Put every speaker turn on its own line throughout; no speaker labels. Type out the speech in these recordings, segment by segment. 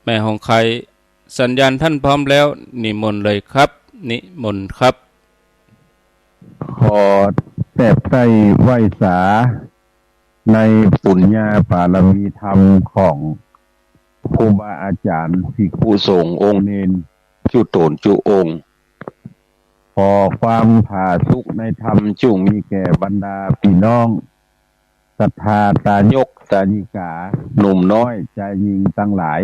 แม่ของใครสัญญาณท่านพร้อมแล้วนิมนต์เลยครับนิมนต์ครับ
ขอแทบใต้ไหวสาในปุญญาบารมีธรรมของครูบาอาจารย์ภิกขุสงฆ์องค์เนนจุโตนจุองค์ขอความผาสุกในธรรมจุงมีแก่บรรดาพี่น้องศรัทธาตายกตาญิกาหนุ่มน้อยชายหญิงทั้งหลาย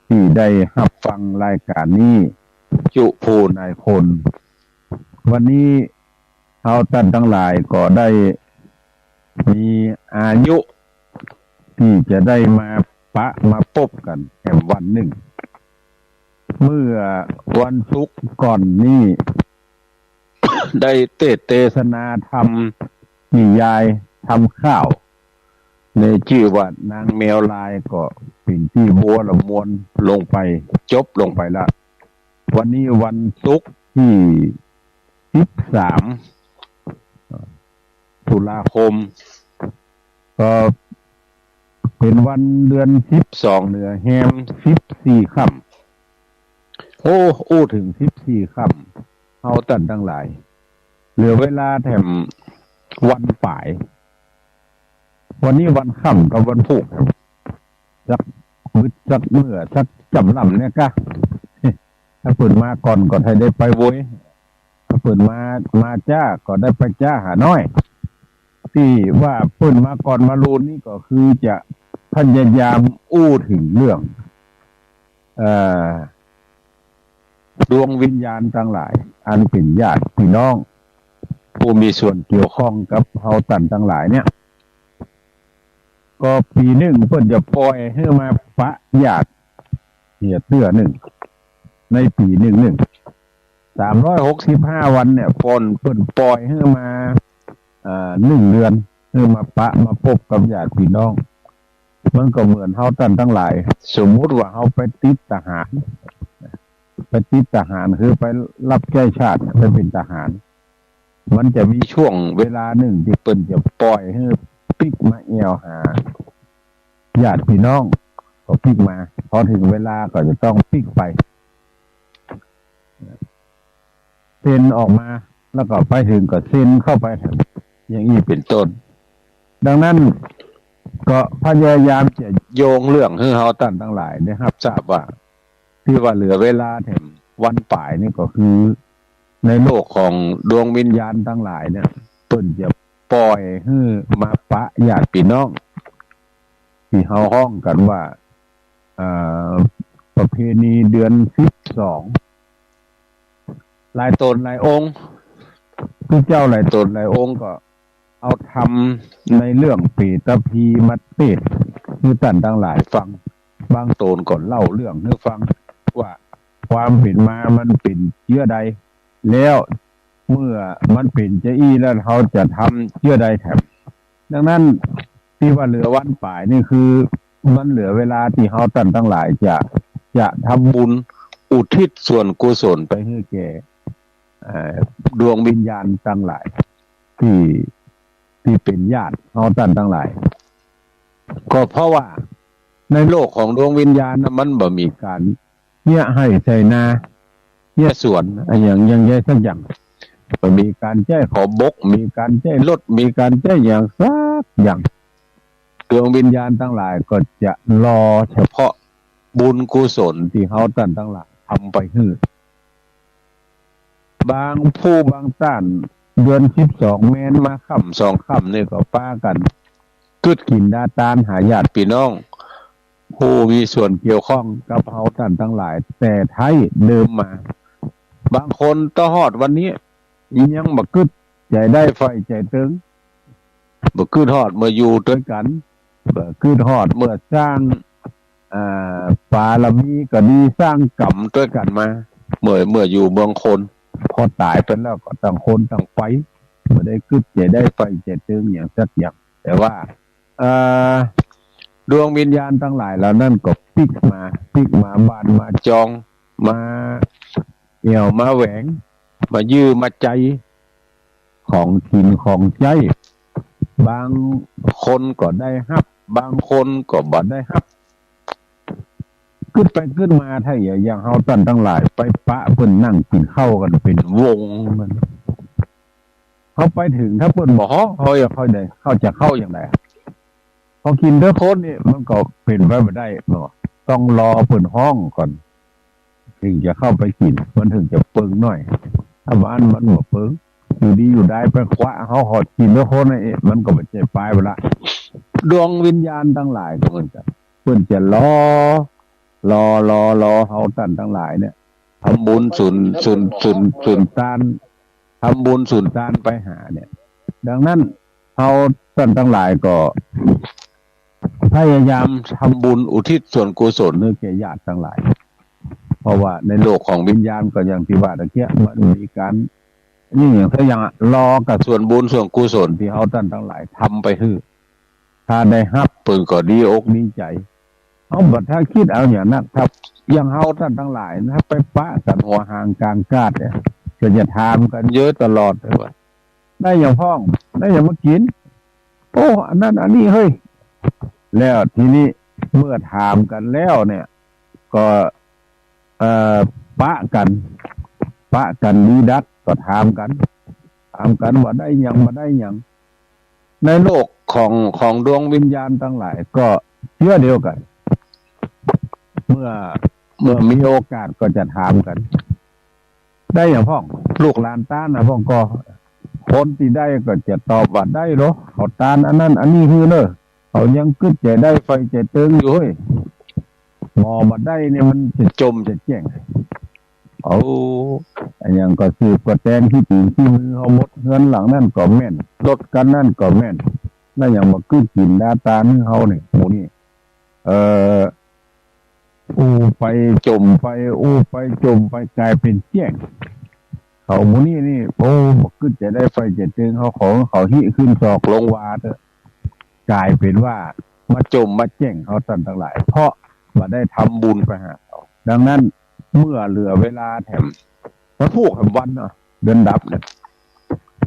ที่ได้รับฟังรายการนี้จุภูนายคนวันนี้เราท่านทั้งหลายก็ได้มีอายุที่จะได้มามาพบกันแห่งวันหนึ่งเมื่อวันศุกร์ก่อนนี้ ได้เทศนาธรรมนิยายทำข้าวในชื่อว่านางแมวลายก็เป็นที่บัวละมวลลงไปจบลงไปละวันนี้วันศุกร์ที่13ตุลาคมก็เป็นวันเดือน12เดือนแฮม14ค่ำอู้ถึง14ค่ำเฮาตันทั้งหลายเหลือเวลาแถมวันป่ายวันนี้วันค่ำกับวันพุธสักเมื่อสักจำลำเนี่ยกะถ้าเปิดมาก่อนก็ให้ได้ไปโวยถ้าเปิดมาจ้าก็ได้ไปจ้าหาน้อยที่ว่าเปิดมาก่อนมาลูนนี่ก็คือจะพยายามอู้ถึงเรื่องดวงวิญญาณทั้งหลายอันเป็นญาติพี่น้องผู้มีส่วนเกี่ยวข้องกับเฮาตันทั้งหลายเนี่ยก็ปีหนึ่งเพิ่นจะปล่อยให้มาปะญาติเหียเตื้อหนึ่งในปีหนึ่ง365วันเนี่ยเพิ่นปล่อยให้มา1 เดือนให้มาปะมาพบกับญาติพี่น้องมันก็เหมือนเฮาตันทั้งหลายสมมุติว่าเฮาไปติดทหารคือไปรับใช้ชาติไปเป็นทหารมันจะมีช่วงเวลาหนึ่งที่เปิ้นจะปล่อยให้ปิกมาแอวหาญาติพี่น้องก็ปิกมาพอถึงเวลาก็จะต้องปิกไปเซ็นออกมาแล้วก็ไปถึงก็เซ็นเข้าไปอย่างนี้เป็นต้นดังนั้นก็พยายามจะโยงเรื่องให้เฮาตั้นทั้งหลายได้รับทราบว่าที่ว่าเหลือเวลาแถมวันป่ายนี่ก็คือในโลกของดวงวิญญาณทั้งหลายเนี่ยเพิ่นจะปล่อยให้มาปะญาติพี่น้องที่เฮาฮ้องกันว่าประเพณีเดือน12หลายตนหลายองค์ผู้เจ้าหลายตนหลายองค์ก็เอาทำในเรื่องปีตะพีมาเทศให้ท่านทั้งหลายฟังบางตนก็เล่าเรื่องให้ฟังว่าความเป็นมามันเป็นเชื้อใดแล้วเมื่อมันเป็นจะอี้แล้วเขาจะทำเชื้อใดแถมดังนั้นที่ว่าเหลือวันป่ายนี่คือมันเหลือเวลาที่เขาท่านทั้งหลายจะทำบุญอุทิศส่วนกุศลไปให้แก่ดวงวิญญาณทั้งหลายที่เป็นญาติเขาท่านทั้งหลายก็เพราะว่าในโลกของดวงวิญญาณมันบ่มีการเนี่ยให้ใส่นาเนี่ยสวนอย่างใหญ่สักอย่างบ่มีการแจ้ขอบกมีการแจ้ลดมีการแจ้อย่างสักอย่างดวงวิญญาณทั้งหลายก็จะรอเฉพาะบุญกุศลที่เขาท่านทั้งหลายทำไปให้บางผู้บางท่านเดือน12แม้นมาค่ำ2ค่ำนี่ก็ป้ากันกึดกินดาตานหาญาติพี่น้องผู้มีส่วนเกี่ยวข้องกับเฮาท่านทั้งหลายแต่ไทยเดิมมาบางคนตฮอดวันนี้ยังบ่กึดใจได้ไฟใจตึงบ่กึดฮอดเมื่ออยู่ด้วยกันบ่กึดฮอดเมื่อสร้างปาลมีก็ดีสร้างกรรมด้วยกันมาเมื่ออยู่เมืองคนพอตายไปแล้วก็ต่างคนต่างไปบ่ได้กึดใจได้ไฟใจตึงอย่างสักอย่างแต่ว่าดวงวิญญาณทั้งหลายเหล่านั้นก็ปิกมาบานมาจองมาเหี่ยวมาแหวงมายื้อมาใจของกินของใจบางคนก็ได้ฮับบางคนก็บ่ได้ฮับ ขึ้นไปขึ้นมาถ้าอย่างเฮาตันทั้งหลายไปปะเพิ่นนั่งกินข้าวกันเป็นวงมันเขาไปถึงถ้าเพิ่นบ่ฮ้องเขาจะเข้าได้เขาจะเข้าอย่างไรพอกินเด้อคนนี่มันก็เป็นไปบ่ได้เนาะต้องรอเพิ่นห้องก่อนถึงจะเข้าไปกินมันถึงจะเปิงหน่อยถ้าบ้านมันบ่เปิงอยู่ดีอยู่ได้ไปคว้าเฮาหอดกินเด้อคนนี่มันก็บ่ใช่ปลายบ่ละดวงวิญญาณทั้งหลายก็เหมือนกันเพิ่นจะรอเฮาตันทั้งหลายเนี่ยทำบุญศูนย์ตานทำบุญศูนย์ตานไปหาเนี่ย ดังนั้นเฮาตันทั้งหลายก็พยายามทำบุญอุทิศส่วนกุศลให้แก่ญาติทั้งหลายเพราะว่าในโลกของวิญญาณก็อย่างที่ว่าตะเกียมันมีการนี่อย่างถ้าอย่างรอกับส่วนบุญส่วนกุศลที่เฮาตันทั้งหลายทำไปฮื้อถ้าได้รับเพิ่นก็ดีอกดีใจเอาบัดถ้าคิดเอาอย่างนั้นครับอย่างเฮาท่านทั้งหลายนะไปปะกันหัวหางกลางกาดเนี่ยก็จะถามกันเยอะตลอดเลยว่าได้อย่างพ้องได้อย่างมากินโอ้อันนั้นอันนี้เฮ้ยแล้วทีนี้เมื่อถามกันแล้วเนี่ยก็ปะกันดีดักก็ถามกันว่าได้อย่างมาได้อย่างในโลกของดวงวิญญาณทั้งหลายก็เชื่อเดียวกันเมื่อมีโอกาสก็จะถามกันได้อย่างพ่องลูกหลานต้านนะพ่องก็คนที่ได้ก็จะตอบว่าได้หรอเขาตานอันนั้นอันนี้คือเนอะเขายังกึดใจได้ไฟใจเติงอยู่เฮ้ยมอมาได้เนี่ยมันจะจมจะแจ้งเอาอันยังก็สืบก็แตงที่ตีที่มือเขาหมดเงินหลังนั่นก็แม่นรถกันนั่นก็แม่นนั่นอย่างมากึดกินดาตาเนื้อเขาเนี่ยหมูนี่อู้ไปจมไปจมไปกลายเป็นแจ้งเขาหมูนี่โอ้บอกขึ้นจะได้ไฟจะเตือนเขาหิขึ้นศอกลงวาเถอะกลายเป็นว่ามาจมมาแจ้งเขาตันทั้งหลายเพราะว่าได้ทำบุญไปหาเขาดังนั้นเมื่อเหลือเวลาแถมพระทุกแห่งวันเนาะเดินดับเนี่ย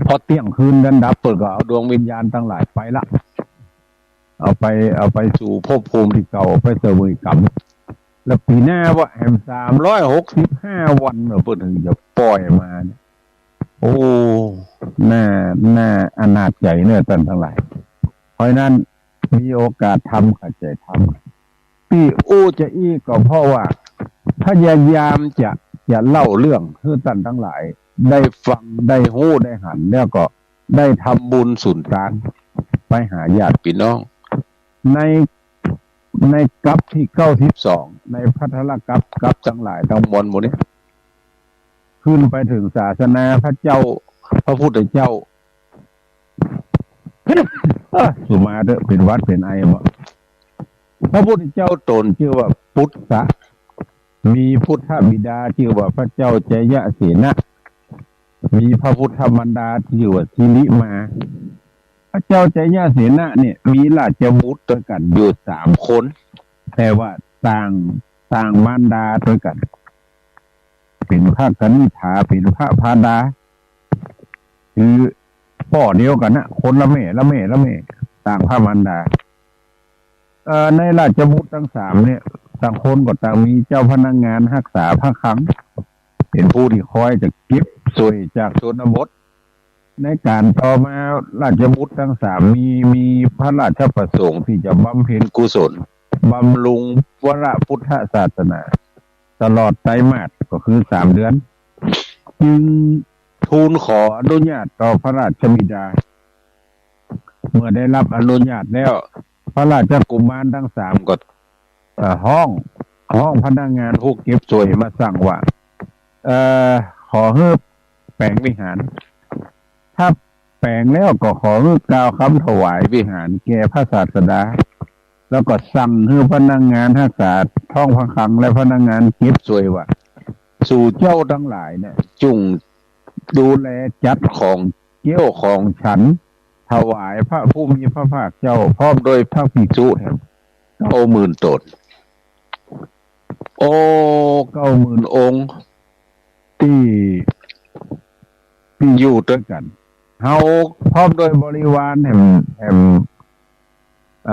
พอเที่ยงคืนเดินดับเปิดก็เอาดวงวิญญาณทั้งหลายไปละเอาไปสู่ภพภูมิที่เก่าไปเสวยกรรมแล้วปีหน้าว่าแหม365 วันเปิดถึงจะปล่อยมาเนี่ยโอ้น่าอนาถใจเนี่ยท่านทั้งหลายเพราะนั้นมีโอกาสทำขัดใจทำพี่จะก็เพราะว่าพยายามจะเล่าเรื่องให้ท่านทั้งหลายได้ฟังได้หู้ได้หันแล้วก็ได้ทำบุญสุนทานไปหาญาติพี่น้องในกัปที่92ในพัทธกัปทั้งหลายทั้งมวลหมดนี้ขึ้นไปถึงศาสนาพระเจ้าพระพุทธเจ้าสุมาเด้อเป็นวัดเป็นไอหมดพระพุทธเจ้าตนชื่อว่าพุทธะมีพุทธบิดาชื่อว่าพระเจ้าใจยะเสนะมีพระพุทธมารดาชื่อว่าทิลิมาพระเจ้าใจยะเสนะเนี่ยมีราชบุตรด้วยกันอยู่3 คนแต่ว่าต่างมารดาด้วยกันเป็นพระกนิษฐาเป็นพระพาดาคือพ่อเดียวกันนะคนละแม่ต่างพระมารดาในราชบุตรทั้ง3เนี่ยต่างคนก็ต่างมีเจ้าพนักงานรักษาพระคลังเป็นผู้ที่คอยจะเก็บสวยจากชนบทในการต่อมาราชบุตรทั้ง3มีพระราชประสงค์ที่จะบำเพ็ญกุศลบำรุงวรพุทธศาสนาตลอดไตรมาสก็คือ3 เดือนจึงทูลขออนุญาตต่อพระราชบิดาเมื่อได้รับอนุญาตแล้วพระราชกุมารทั้ง3ก็ห้องพนักงานผู้เก็บสวยมาสั่งว่าขอให้แปลงวิหารถ้าแปลงแล้วก็ขอให้กล่าวคำถวายวิหารแก่พระศาสดาแล้วก็สั่งให้พนักงานรักษาท้องพระคลังและพนักงานเก็บสวยว่าสู่เจ้าทั้งหลายเนี่ยจุงดูแลจัดของเกี่ยวของฉันถวายพระผู้มีพระภาคเจ้าพร้อมโดยพระภิกษุ90,000 ตน90,000 องค์ที่อยู่ด้วยกันเฮาพร้อมโดยบริวารแห่ง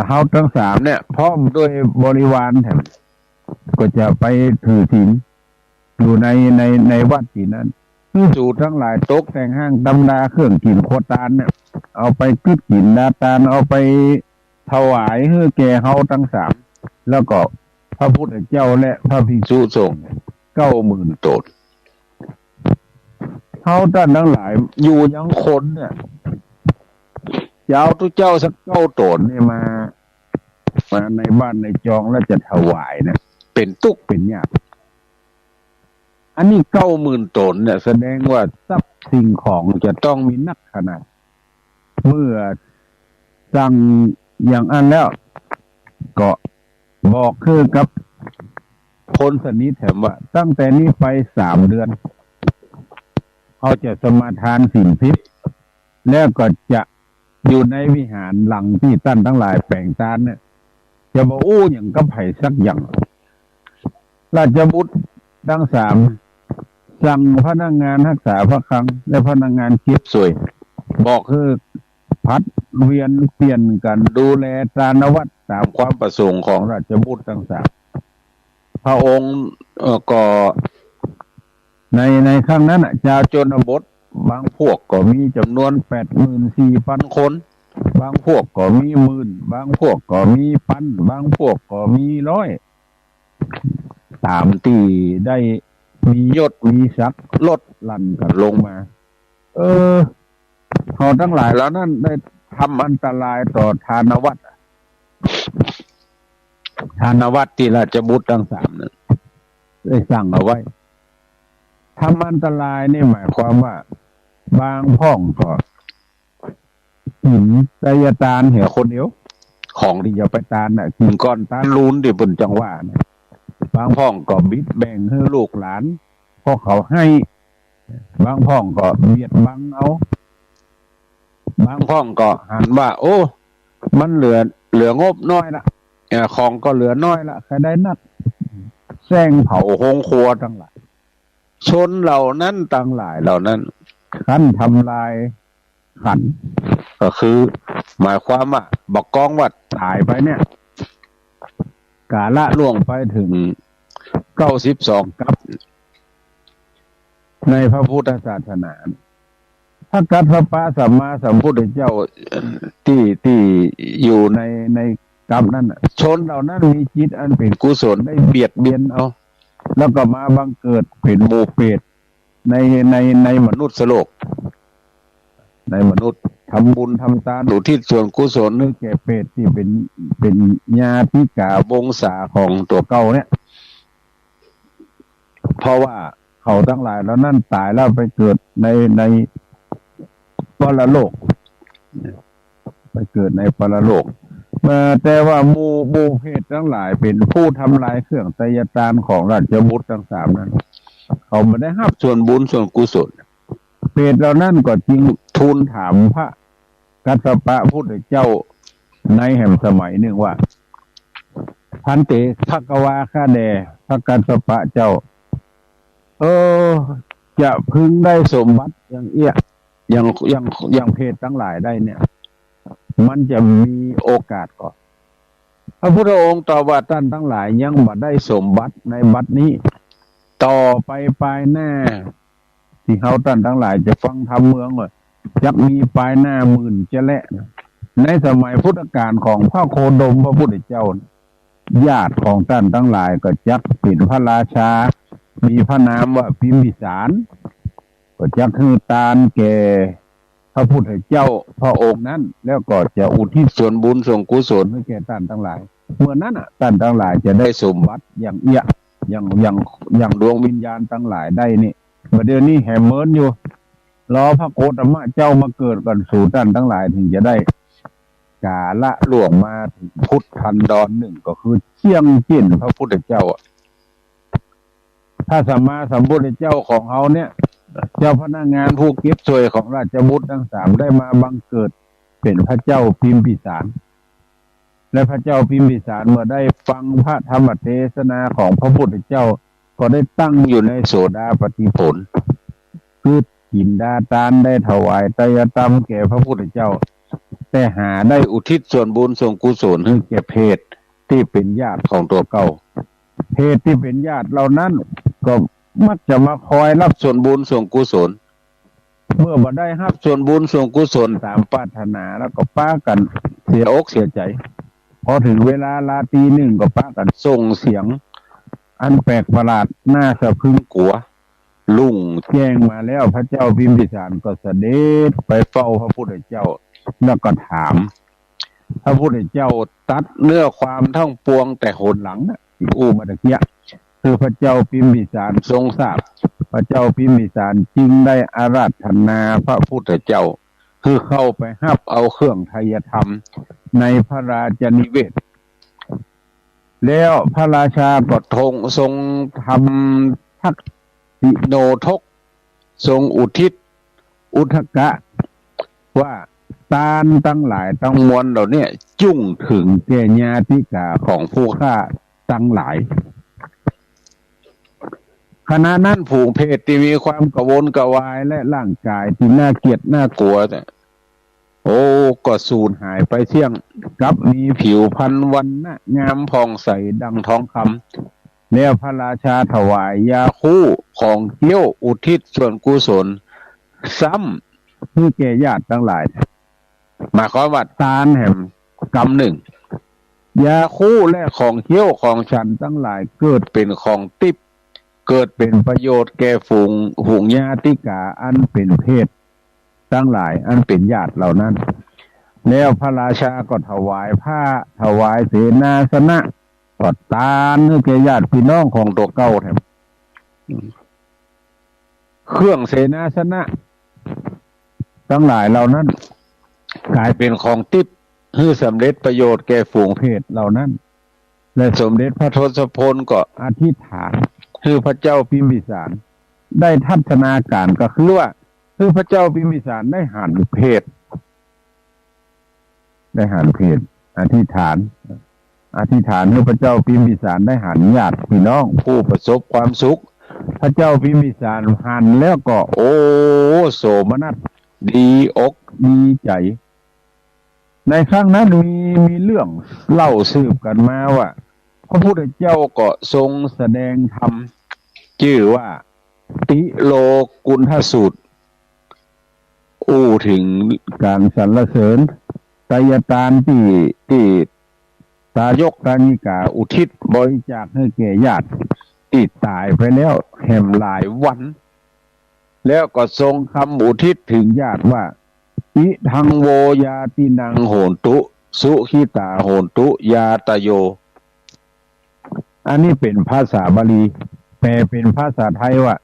เฮาทั้ง3เนี่ยพร้อมด้วยบริวารแห่ง ก็จะไปถือศีลอยู่ในวัดที่นั้นสูตรทั้งหลายตกแต่งห้างตำราเครื่องกินโคตานเนี่ยเอาไปกึดกินดาตานเอาไปถวายให้แก่เฮาทั้งสามแล้วก็พระพุทธเจ้าและพระภิกษุสงฆ์90,000 ตนเฮาท่านทั้งหลายอยู่ยังคนเนี่ยจะเอาทุกเจ้าสัก9 ตนเนี่ยมาในบ้านในจองแล้วจะถวายเนี่ยเป็นตุกเป็นยากอันนี้90,000 ตนเนี่ยแสดงว่าทรัพย์สิ่งของจะต้องมีนักขนาดเมื่อสั่งอย่างอันแล้วก็บอกคือกับคนสนิทแถมว่าตั้งแต่นี้ไป3 เดือนเขาจะสมาทานศีลพิษแล้วก็จะอยู่ในวิหารหลังที่ท่านทั้งหลายแปลงตานเนี่ยจะบอกอู้อย่างกับไผ่สักอย่างราชบุตรทั้ง3สั่งพนักงานรักษาพระคลังและพนักงานเก็บสวยบอกคือพัดเวียนเปลี่ยนกันดูแลทานวัตรตามความประสงค์ของราชบุตรทั้ง3พระองค์ก็ในครั้งนั้นชาวชนบทบางพวกก็มีจำนวน 84,000 คนบางพวกก็มีหมื่นบางพวกก็มีพันบางพวกก็มีร้อยตามที่ได้มียศมีศักดิ์ลดหลั่นกันลงมาเขาทั้งหลายแล้วนั่นได้ทำอันตรายต่อทานวัตรที่ราชบุตรทั้ง3นั้นได้สั่งเอาไว้ทำอันตรายนี่หมายความว่าบางพ่องก็หินไตยตานเหี่ยคนเดียวของที่จะไปตานน่ะกินก้อนตานลูนที่บนจังหวะเนี่ยบางพ่องก็บิดแบ่งให้ลูกหลานพอเขาให้บางพ่องก็เบียดบังเอาบางพ่องก็หันว่าโอ้มันเหลืองบน้อยละของก็เหลือน้อยละใครได้นักแซงเผาโฮงครัวทั้งหลายชนเหล่านั้นต่างหลายเหล่านั้นขั้นทำลายขันก็คือหมายความว่าบอกกองว่าตายไปเนี่ยกาละล่วงไปถึง92 กับในพระพุทธศาสนาพระกัสสปะสัมมาสัมพุทธเจ้าที่อยู่ในกับนั้นชนเหล่านั้นมีจิตอันเป็นกุศลได้เบียดเบียนเอาแล้วก็มาบังเกิดเป็นหมู่เปรตในมนุษย์โลกในมนุษย์ทำบุญทำทานอุทิศส่วนกุศลนึกแก่เปรตที่เป็นญาติกาวงศาของตัวเก่าเนี่ยเพราะว่าเขาทั้งหลายแล้วนั่นตายแล้วไปเกิดในปรโลกไปเกิดในปรโลกแต่ว่าหมู่เพศทั้งหลายเป็นผู้ทำลายเครื่องไตรยตานของราชบุตรทั้ง3นั้นเขาไม่ได้รับส่วนบุญส่วนกุศลเพศเหล่านั้นก็จึงทูลถามพระกัสสปะพุทธเจ้าในแห่งสมัยหนึ่งว่าพันเตภควาข้าแด่พระกัสสปะเจ้าจะพึงได้สมบัติอย่างเพศทั้งหลายได้เนี่ยมันจะมีโอกาสก่อนพระพุทธองค์ตอบว่าท่านทั้งหลายยังบ่ได้สมบัติในบัดนี้ต่อไปภายหน้าที่เขาท่านทั้งหลายจะฟังธรรมเมืองว่าจะมีภายหน้าหมื่นจะแลในสมัยพุทธกาลของพระโคดมพระพุทธเจ้าญาติของท่านทั้งหลายก็จักเป็นพระราชามีพระนามว่าพิมพิสารก็จักคือตานแก่พระพุทธเจ้าพระองค์นั้นแล้วก็จะอุทิศส่วนบุญส่วนกุศลให้แก่ท่านทั้งหลายเมื่อนั้นท่านทั้งหลายจะได้สมบัติอย่างดวงวิญญาณทั้งหลายได้นี่ประเดี๋ยวนี้แห่เมินอยู่รอพระโคตมะเจ้ามาเกิดกันสู่ท่านทั้งหลายถึงจะได้กาละล่วงมาถึงพุทธันดรหนึ่งก็คือเชี่ยงจิ้นพระพุทธเจ้าถ้าสัมมาสัมพุทธเจ้าของเขาเนี่ยเจ้าพนักงานผู้เก็บสวยของราชบุตรทั้ง3ได้มาบังเกิดเป็นพระเจ้าพิมพิสารและพระเจ้าพิมพิสารเมื่อได้ฟังพระธรรมเทศนาของพระพุทธเจ้าก็ได้ตั้งอยู่ในโสดาปัตติผลคือกินดาตานได้ถวายไตรยธรรมแก่พระพุทธเจ้าแต่หาได้อุทิศส่วนบุญส่วนกุศลให้แก่เพศที่เป็นญาติของตัวเก่าเพ เพศที่เป็นญาติเหล่านั้นก็มักจะมาคอยรับส่วนบุญส่วนกุศลเมื่อบ่ได้รับส่วนบุญส่วนกุศลตามปรารถนาแล้วก็ป้ากันเสียอกเสียใจพอถึงเวลาราตรีหนึ่งก็ป้ากันส่งเสียงอันแปลกประหลาดน่าสะพรึงกลัวลุ่งแจ้งมาแล้วพระเจ้าพิมพิสารก็เสด็จไปเฝ้าพระพุทธเจ้าแล้วก็ถามพระพุทธเจ้าตัดเนื้อความทั้งปวงแต่หนหลังนะมาตะเกียคือพระเจ้าพิมพิสารทรงทราบพระเจ้าพิมพิสารจึงได้อาราธนาพระพุทธเจ้าคือเข้าไปหับเอาเครื่องไทยธรรมในพระราชนิเวศแล้วพระราชาก็ทรงทำทักษิโนทกทรงอุทิศอุทกะว่าทานทั้งหลายทั้งมวลเหล่านี้จุ่งถึงแก่ญาติกาของผู้ฆ่าทั้งหลายขณะนั้นผูกเพศที่มีความกระวนกระวายและร่างกายที่น่าเกลียดน่ากลัวเนี่ยโอ้ก็สูญหายไปเที่ยงกับมีผิวพรรณวันนะงามผ่องใสดังทองคำแล้วพระราชาถวายยาคู่ของเกี้ยวอุทิศส่วนกุศลซ้ำเพื่อแก่ญาติทั้งหลายหมายความว่าทานแห่งกรรมหนึ่งยาคู่และของเกี้ยวของฉันทั้งหลายเกิดเป็นของติบเกิดเป็นประโยชน์แก่ฝูงญาติกาอันเป็นเพศทั้งหลายอันเป็นญาติเหล่านั้นแล้วพระราชาก็ถวายผ้าถวายเสนาสนะก็ทานให้แก่ญาติพี่น้องของตัวเก่าแถมเครื่องเสนาสนะทั้งหลายเหล่านั้นกลายเป็นของติบเพื่อสำเร็จประโยชน์แก่ฝูงเพศเหล่านั้นและสมเด็จพระทศพลก็อธิษฐานคือพระเจ้าพิมพิสารได้ทัศนาการก็คือว่าคือพระเจ้าพิมพิสารได้หันเพศอธิษฐานให้พระเจ้าพิมพิสารได้หันญาติพี่น้องผู้ประสบความสุขพระเจ้าพิมพิสารหันแล้วก็โอ้โสมนัสดีอกดีใจในครั้งนั้นมีเรื่องเล่าสืบกันมาว่าพระพุทธเจ้าก็ทรงแสดงธรรมชื่อว่าติโลกุณฑสูตรถึงการสรรเสริญไตรทานที่ตายกกานิกาอุทิศบริจาคให้แก่ญาติที่ตายไปแล้วแห่งหลายวันแล้วก็ทรงคำอุทิศถึงญาติว่าอิทังโวยาตินังโหนตุสุขิตาโหนตุยาตโยอันนี้เป็นภาษาบาลีแปลเป็นภาษาไทยว่า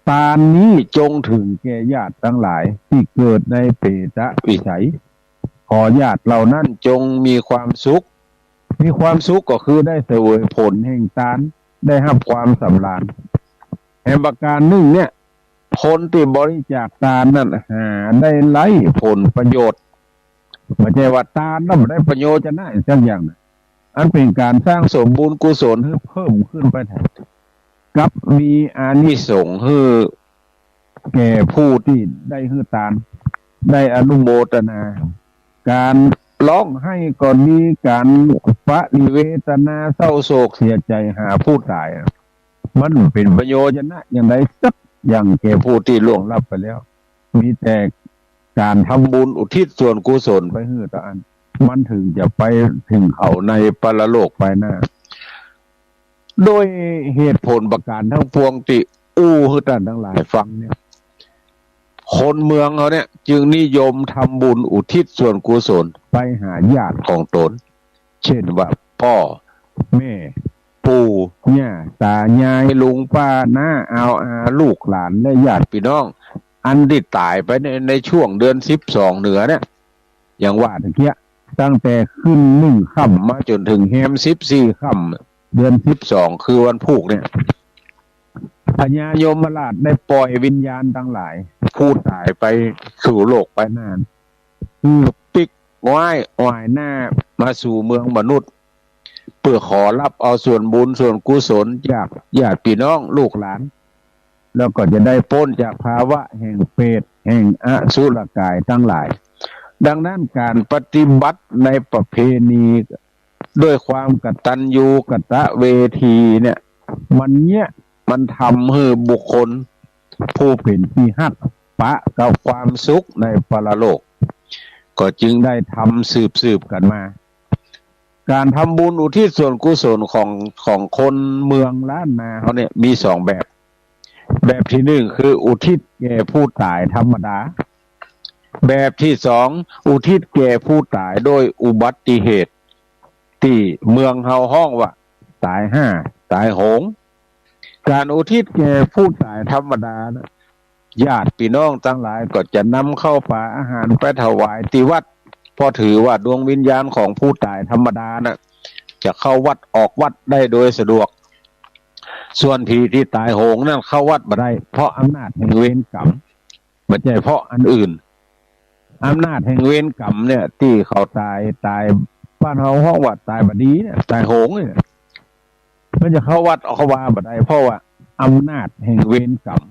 ทานนี้จงถึงแก่ญาติทั้งหลายที่เกิดในเปตวิสัยขอญาติเหล่านั้นจงมีความสุขก็คือได้เสวยผลแห่งทานได้รับความสำราญแห่งประการหนึ่งเนี่ยคนที่บริจาคทานนั้นได้ไล่ผลประโยชน์ไม่ใช่ว่าทานแล้วไม่ได้ประโยชน์จะได้สักอย่างนะอันเป็นการสร้างสมบูรณ์กุศลให้เพิ่มขึ้นไปแทนกับมีอานิสงส์ให้แก่ผู้ที่ได้ให้ทานได้อนุโมทนาการร้องให้ก็มีการปฏิเวทนาเศร้าโศกเสียใจหาผู้ตายมันเป็นประโยชน์นะอย่างไรสักอย่างแก่ผู้ที่ล่วงลับไปแล้วมีแต่การทำบุญอุทิศส่วนกุศลไปให้ตาอันมันถึงจะไปถึงเขาในปรโลกไปหน้าโดยเหตุผลประการทั้งปวงที่ให้ท่านทั้งหลายฟังเนี่ยคนเมืองเขาเนี่ยจึงนิยมทำบุญอุทิศส่วนกุศลไปหาญาติของตนเช่นว่าพ่อแม่ปู่ย่าตายายลุงป้าน้าลูกหลานและญาติพี่น้องอันที่ตายไปในช่วงเดือน12เหนือเนี่ยอย่างว่าตะเกียตั้งแต่ขึ้น1ค่ำมาจนถึงแฮม14ค่ำเดือน12คือวันพุธเนี่ยพญายมราชได้ปล่อยวิญญาณทั้งหลายผู้ตายไปสู่โลกไปนานคือปิกว่ายหน้ามาสู่เมืองมนุษย์เพื่อขอรับเอาส่วนบุญส่วนกุศลจากญาติพี่น้องลูกหลานแล้วก็จะได้พ้นจากภาวะแห่งเปรตแห่งอสุรกายทั้งหลายดังนั้นการปฏิบัติในประเพณีด้วยความกตัญญูกตเวทีเนี่ย มันเนี่ยมันทำให้บุคคลผู้เป็นที่ฮักปะกับความสุขในปรโลกก็จึงได้ทำสืบกันมาการทำบุญอุทิศส่วนกุศลของคนเมืองล้านนาเขาเนี่ยมีสองแบบแบบที่หนึ่งคืออุทิศแก่ผู้ตายธรรมดาแบบที่สองอุทิศแก่ผู้ตายโดยอุบัติเหตุที่เมืองเฮาห้องว่าตายห้าตายโหงการอุทิศแก่ผู้ตายธรรมดานะญาติพี่น้องทั้งหลายก็จะนำเข้าป่าอาหารไปถวายที่วัดเพราะถือว่าดวงวิญญาณของผู้ตายธรรมดานะจะเข้าวัดออกวัดได้โดยสะดวกส่วนผีที่ตายโหงนั่นเข้าวัดบ่ได้เพราะอำนาจแห่งเวรกรรมไม่ใช่เพราะอันอื่นอำนาจแห่งเวรกรรมเนี่ยที่เขาตายบ้านเฮาห้องวัดตายบดีเนี่ยตายโหงเนี่ยมันจะเข้าวัดออกวาบ่ได้เพราะว่าอำนาจแห่งเวรกรรม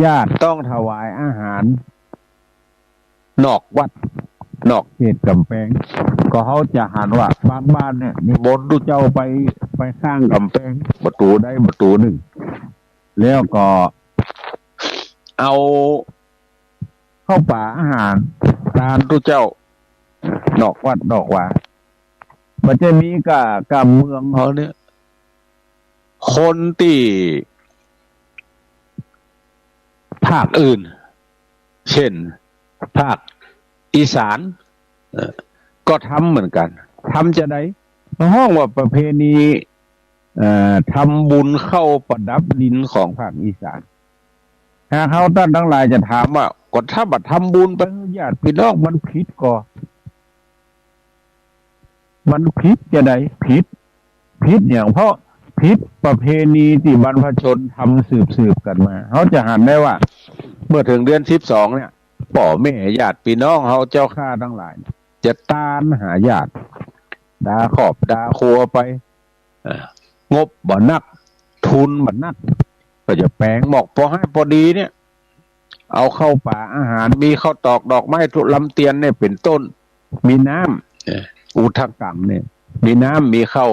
ญาติต้องถวายอาหารนอกวัดนอกเขตกำแพงก็เขาจะหันว่าบางบ้านเนี่ยนิมนต์ดูเจ้าไปข้างกำแพงประตูได้ประตูหนึ่งแล้วก็เอาเข้าป่าอาหารทานดูเจ้านอกวัดนอกว่ามันจะมีกับเมืองเขาเนี่ยคนที่ภาคอื่นเช่นภาคอีสานก็ทำเหมือนกันทำจะได้ห้องว่าประเพณีทำบุญเข้าประดับดินของภาคอีสานถ้าเขาท่านทั้งหลายจะถามว่าก็ถ้าบัดทำบุญไปญาติพี่น้องมันผิดก็มันผิดจะได้ผิดอย่างเพราะผิดประเพณีที่บรรพชนทำสืบกันมาเขาจะหันได้ว่าเมื่อถึงเดือน12เนี่ยพ่อแม่ญาติพี่น้องเขาเจ้าข้าทั้งหลายจะตามหาญาติดาขอบดาครัวไปงบบ่นักทุนบ่นักก็จะแปลงหมอกพอให้พอดีเนี่ยเอาเข้าป่าอาหารมีข้าวตอกดอกไม้ทุลำเตียนเนี่ยเป็นต้นมีน้ำอุทกังเนี่ยมีน้ำมีข้าว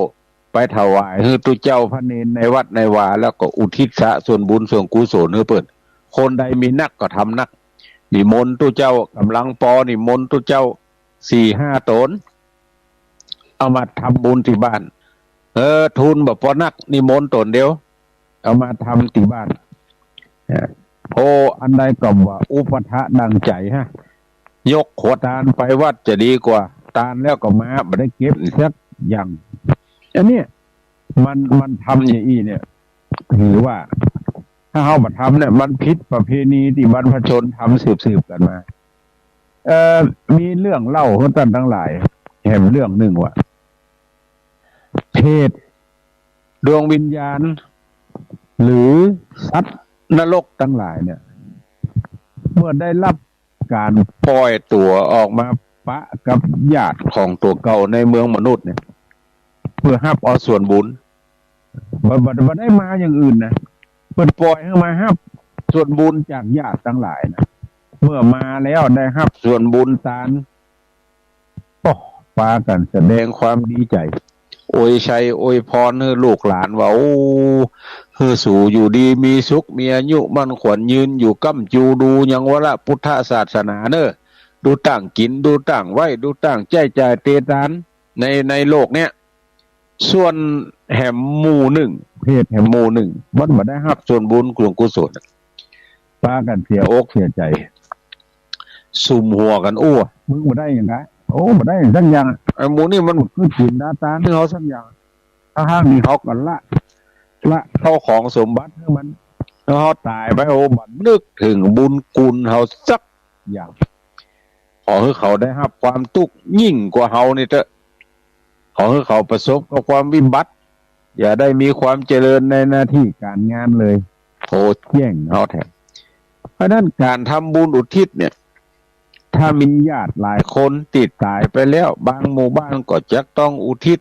ไปถวายให้ตุเจ้าพระเนรในวัดในวาแล้วก็อุทิศส่วนบุญส่วนกุศลให้เปิดคนใดมีนักก็ทำนักนิมนต์ตุเจ้ากำลังปอนิมนต์ตุเจ้า 4-5 ตนเอามาทำบุญที่บ้านทุนแบบพอนักนิมนต์ตนเดียวเอามาทำที่บ้านโอ้อันใดก็ว่าอุปทะดังใจฮะยกขวดทานไปวัดจะดีกว่าทานแล้วก็มาไม่ได้เก็บสักอย่างอันนี้มันทำอย่างนี้เนี่ยถือว่าถ้าเขามาทำเนี่ยมันผิดประเพณีที่บรรพชนทำสืบกันมามีเรื่องเล่าของท่านทั้งหลายแห่งเรื่องหนึ่งว่าเพศดวงวิญญาณหรือสัตว์นรกทั้งหลายเนี่ยเมื่อได้รับการปล่อยตัวออกมาปะกับญาติของตัวเก่าในเมืองมนุษย์เนี่ยเพื่อรับเอาส่วนบุญบ่ได้มาอย่างอื่นนะเปิดปล่อยให้มารับส่วนบุญจากญาติทั้งหลายนะเมื่อมาแล้วได้รับส่วนบุญตานปากันแสดงความดีใจโอยชัยโอยพรให้ลูกหลานว่าโอ้ให้สู่อยู่ดีมีสุขมีอายุมั่นขวัญยืนอยู่ก้ำจูดูยังวละพุทธศาสนาเนอะดูต่างกินดูต่างไหวดูต่างใจใจเตตานในโลกเนี้ยส่วนแห่มหมู่หนึ่งเพศแห่มหมู่หนึ่งมันมาได้รับส่วนบุญกลุ่มกุศลปากันเสียอกเสียใจซุ่มหัวกันอ้วมึงมาได้ยังไงโอ้มาได้สักอย่างไอ้หมูนี่มันคือจินดาตาที่เขาสักอย่างถ้าห้างมีเขากันละเข้าของสมบัติให้มันแล้วเขาตายไปโอ้บัดนึกถึงบุญกุลเขาสักอย่างขอให้เขาได้รับความทุกข์ยิ่งกว่าเขานี่เถอะขอให้เขาประสบกับความวิบัติอย่าได้มีความเจริญในหน้าที่การงานเลยโหแย่งเขาแทนเพราะนั้นการทำบุญอุทิศเนี่ยถ้ามีญาติหลายคนติดตายไปแล้วบางหมู่บ้านก็จะต้องอุทิศ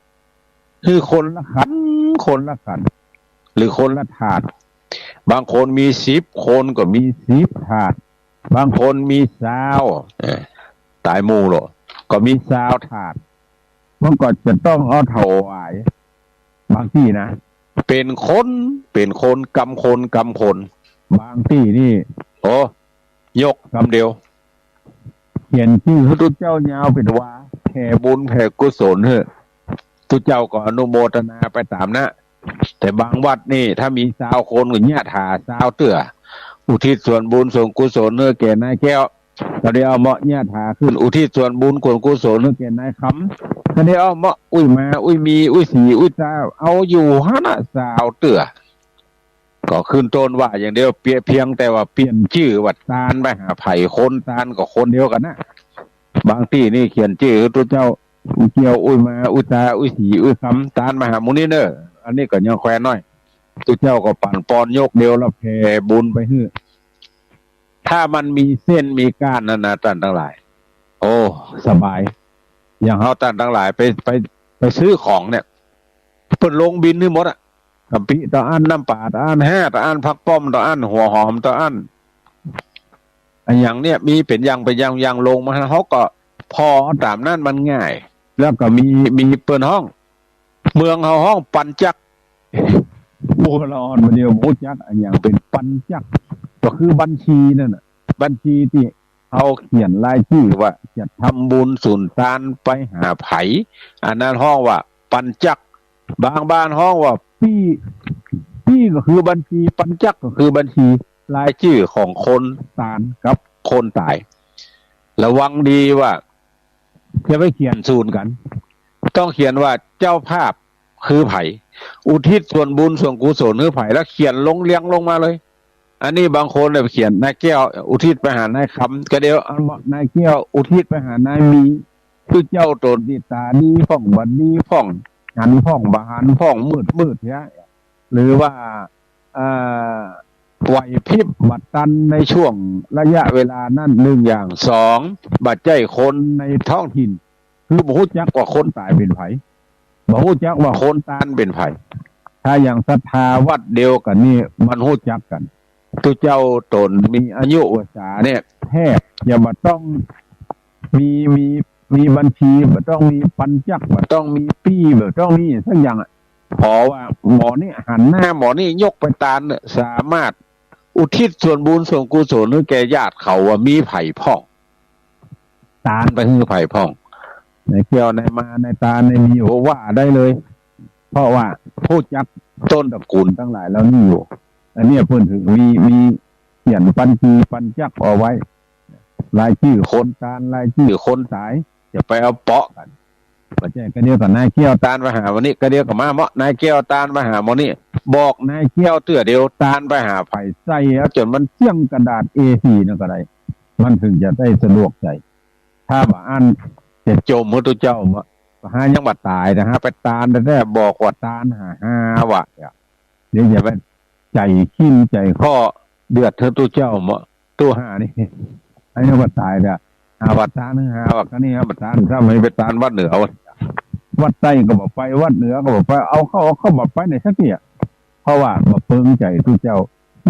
คือคนละขันหรือคนละถาดบางคนมี10 คนก็มี10 ถาดบางคนมี20ตายหมู่หรอก็มี20 ถาดมันก็จะต้องเอาถวายบางที่นะ เป็นคนกำคนบางที่นี่โอ้ยกคำเดียวเขียนชื่อพระพุทธเจ้ายาวเป็นว่าแผ่บุญแผ่กุศลเถอะทุเจ้าก็อนุโมทนาไปตามนะแต่บางวัดนี่ถ้ามีสาวคนก็ญาติหาสาวเตื้ออุทิศส่วนบุญส่วนกุศลเนื้อแก่นายแก้วก็ได้เอาเหมาะญาติหาขึ้นอุทิศส่วนบุญส่วนกุศลเนื้อแก่นายคำก็ได้เอาเหมาะอุ้ยมาอุ้ยมีอุ้ยสีอุ้ยเจ้าเอาอยู่ฮะนะสาวเตื้อก็ขึ้นต้นว่าอย่างเดียวเพียงแต่ว่าเปลี่ยนชื่อวัดตาลไปหาไผ่คนตาลก็คนเดียวกันนะบางที่นี่เขียนชื่อตัวเจ้าอุเกียวอุ้ยมาอุ้ยตาอุ้ยสีอุ้ยคำตาลมหามุนีเนออันนี้ก็ยังแควนน้อยตัวเจ้าก็ปั่นปอนยกเดียวแล้วแผ่บุญไปเฮือถ้ามันมีเส้นมีก้านนั่นนะท่านทั้งหลายโอ้สบายอย่างเขาท่านทั้งหลายไปซื้อของเนี่ยเพิ่นลงบินนี่หมดอ่ะกะปิต่ออันน้ำปลาต่ออันแห่ต่ออันผักป้อมต่ออันหัวหอมต่ออันอย่างเนี้ยมีเป็นอย่างลงมาเขาก็พอตามนั้นมันง่ายแล้วก็มีเปิดห้องเมืองเฮาห้องปัญจักโบราณมาเดียวโบจักอย่างเป็นปัญจักก็คือบัญชีนั่นน่ะบัญชีที่เขาเขียนรายชื่อว่าจะทำบุญสุนทานไปหาไผอันนั้นห้องว่าปัญจักบางบ้านห้องว่าปี้ก็คือบัญชีปัญจักก็คือบัญชีรายชื่อของคนตายกับคนตายระวังดีว่าจะไม่เขียนศูนย์กันต้องเขียนว่าเจ้าภาพคือไผ่อุทิศส่วนบุญส่วนกุศลคือไผ่แล้วเขียนลงเรียงลงมาเลยอันนี้บางคนเนี่ยเขียนนายแก้วอุทิศไปหานายคำก็เดียวนายแก้วอุทิศไปหานายมีคือเจ้าตนติตาดีพ่องบันดีพ่องหันพ่องบานพ่องมืดเนี่ยหรือว่าไหวพริบบัดตันในช่วงระยะเวลานั่นหนึ่งอย่างสองบัดใจคนในท้องถิ่นคือบ่ฮู้จักว่าคนตายเป็นไผบ่ฮู้จักว่าคนตายเป็นไผถ้าอย่างศรัทธาวัดเดียวกันนี่มันฮู้จักกันตัวเจ้าตนมีอายุวสาเนี่ยแทบอย่ามาต้องมีบัญชีบ่ต้องมีปัญจักบ่ต้องมีปี้บ่ต้องมีสักอย่างพอว่าหมอนี่หันหน้าหมอนี่ยกไปตาลเนี่ยสามารถอุทิศส่วนบุญส่วนกุศลให้แก่ญาติเขาว่ามีไผ่พ่องตาลไปคือไผ่พ่องในเกี่ยวในมาในตาในมีว่าได้เลยเพราะว่าผู้จักต้นตระกูลทั้งหลายแล้วนี่อยู่อันนี้เพิ่นถึงมีเขียนปัญชีปัญจักเอาไว้รายชื่อคนตาลรายชื่อคนตายจะไปเอาเปาะกันปัจจัยก็เดียวกับนายเกี้ยวตาลไปหาวันนี้ก็เดียวกับมาเมาะนายเกี้ยวตาลไปหาวันนี้บอกนายเกี้ยวเตื้อเดียวตาลไปหาไผ่ใส่แล้วจนมันเสี่ยงกระดาษ A4 นั่นก็ได้มันถึงจะได้สะดวกใจถ้าว่าอันจะจมพระตุเจ้ามาหายังบัดตายนะฮะไปตาลได้บอกว่าตาลหาว่ะเดี๋ยวอย่าไปใจขี้ใจข้อเดือดเธอตุเจ้ามาตัวหานี่ไอ้ยังบัดตายเนี่ยหาบัดตาลหาบัดก็นี่ฮะบัดตาลถ้าไม่ไปตาลวัดเหนือวัดใต้ก็บอกไปวัดเหนือก็บอกไปเอาเข้าบอกไปในสักทีเพราะว่ามาเพิ่งใจตุเจ้า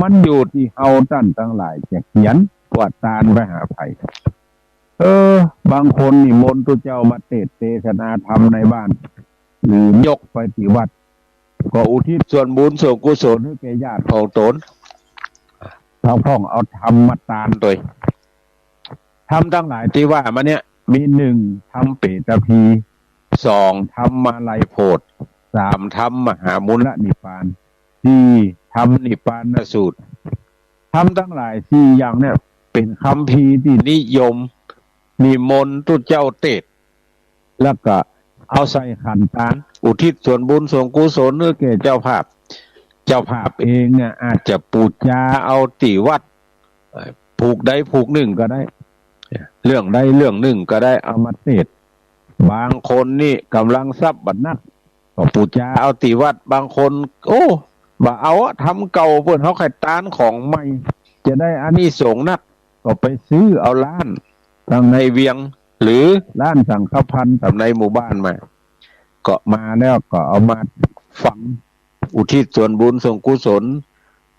มันอยู่ที่เอาท่านทั้งหลายจะเขียนว่าตาลไปหาไผ่บางคนนี่มนต์ตุเจ้ามาเทศนาธรรมในบ้านหรือยกไปที่วัดก็อุทิศส่วนบุญส่วนกุศลให้แก่ญาติของตนเราพ้องเอาธรรมมาตานโดยทำทั้งหลายที่ว่ามาเนี่ยมีหนึ่งทำเปตพีสองทำมาลัยโพธิสามทำมหามุลนิพพานสี่ทำนิพพานสูตรทำทั้งหลายสี่อย่างเนี่ยเป็นคำพีที่นิยมนิมนต์ตุเจ้าเทศแล้วก็เอาใส่ขันตานอุทิศส่วนบุญส่วนกุศลเนื้อแก่เจ้าภาพเองเนี่ยอาจจะปูจาเอาติวัดผูกใดผูกหนึ่งก็ได้เรื่องใดเรื่องหนึ่งก็ได้เอามาเทศบางคนนี่กำลังทรัพย์บัดนักก็ปูจาเอาติวัดบางคนโอ้บ่เอาทำเก่าเพื่อนเขาไข่ตานของใหม่จะได้อานิสงส์นักก็ไปซื้อเอาล้านทางในเวียงหรือล้านสังฆพันธ์ทางในหมู่บ้านมาก็มาแล้วก็เอามาฝังอุทิศส่วนบุญส่วนกุศล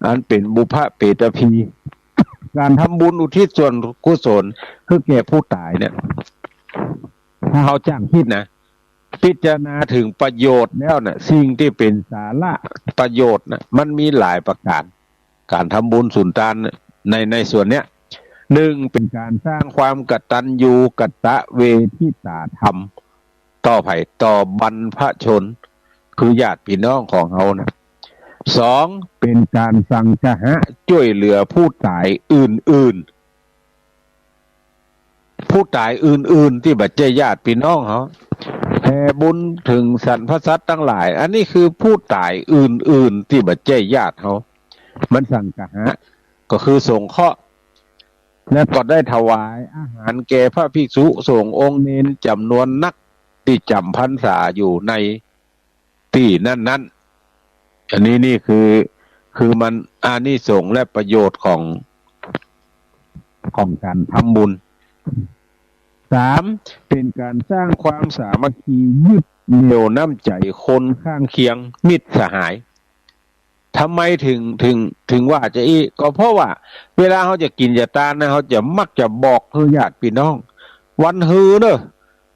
อันเป็นบุพเปตพีการทำบุญอุทิศส่วนกุศลคือแก่ผู้ตายเนี่ยถ้าเขาจ้างคิดนะ พิจารณาถึงประโยชน์แล้วน่ะสิ่งที่เป็นสาระประโยชน์น่ะมันมีหลายประการการทำบุญสุนทานในส่วนเนี้ยหนึ่งเป็นการสร้างความกตัญญูกตเวทิตาธรรมต่อไผ่ต่อบรรพชนคือญาติพี่น้องของเขานะสองเป็นการสังฆะช่วยเหลือผู้ตายอื่นๆผู้ตายอื่นๆที่บัดเจญาติพี่น้องเขาแผ่บุญถึงสรรพสัตว์ทั้งหลายอันนี้คือผู้ตายอื่นๆที่บัดเจญาติเขามันสังฆะก็คือสงเคราะห์และก็ได้ถวายอาหารแก่พระภิกษุสงฆ์องค์เนนจำนวนนักที่จำพรรษาอยู่ในที่นั้นๆอันนี้นี่คือมันอานิสงส์และประโยชน์ของการทำบุญสามเป็นการสร้างความสามัคคียึดเหนี่ยวน้ำใจคนข้างเคียงมิตรสหายทำไมถึงว่าจะก็เพราะว่าเวลาเขาจะกินจะทานนะเขาจะมักจะบอกเพื่อญาติพี่น้องวันฮือเนอะ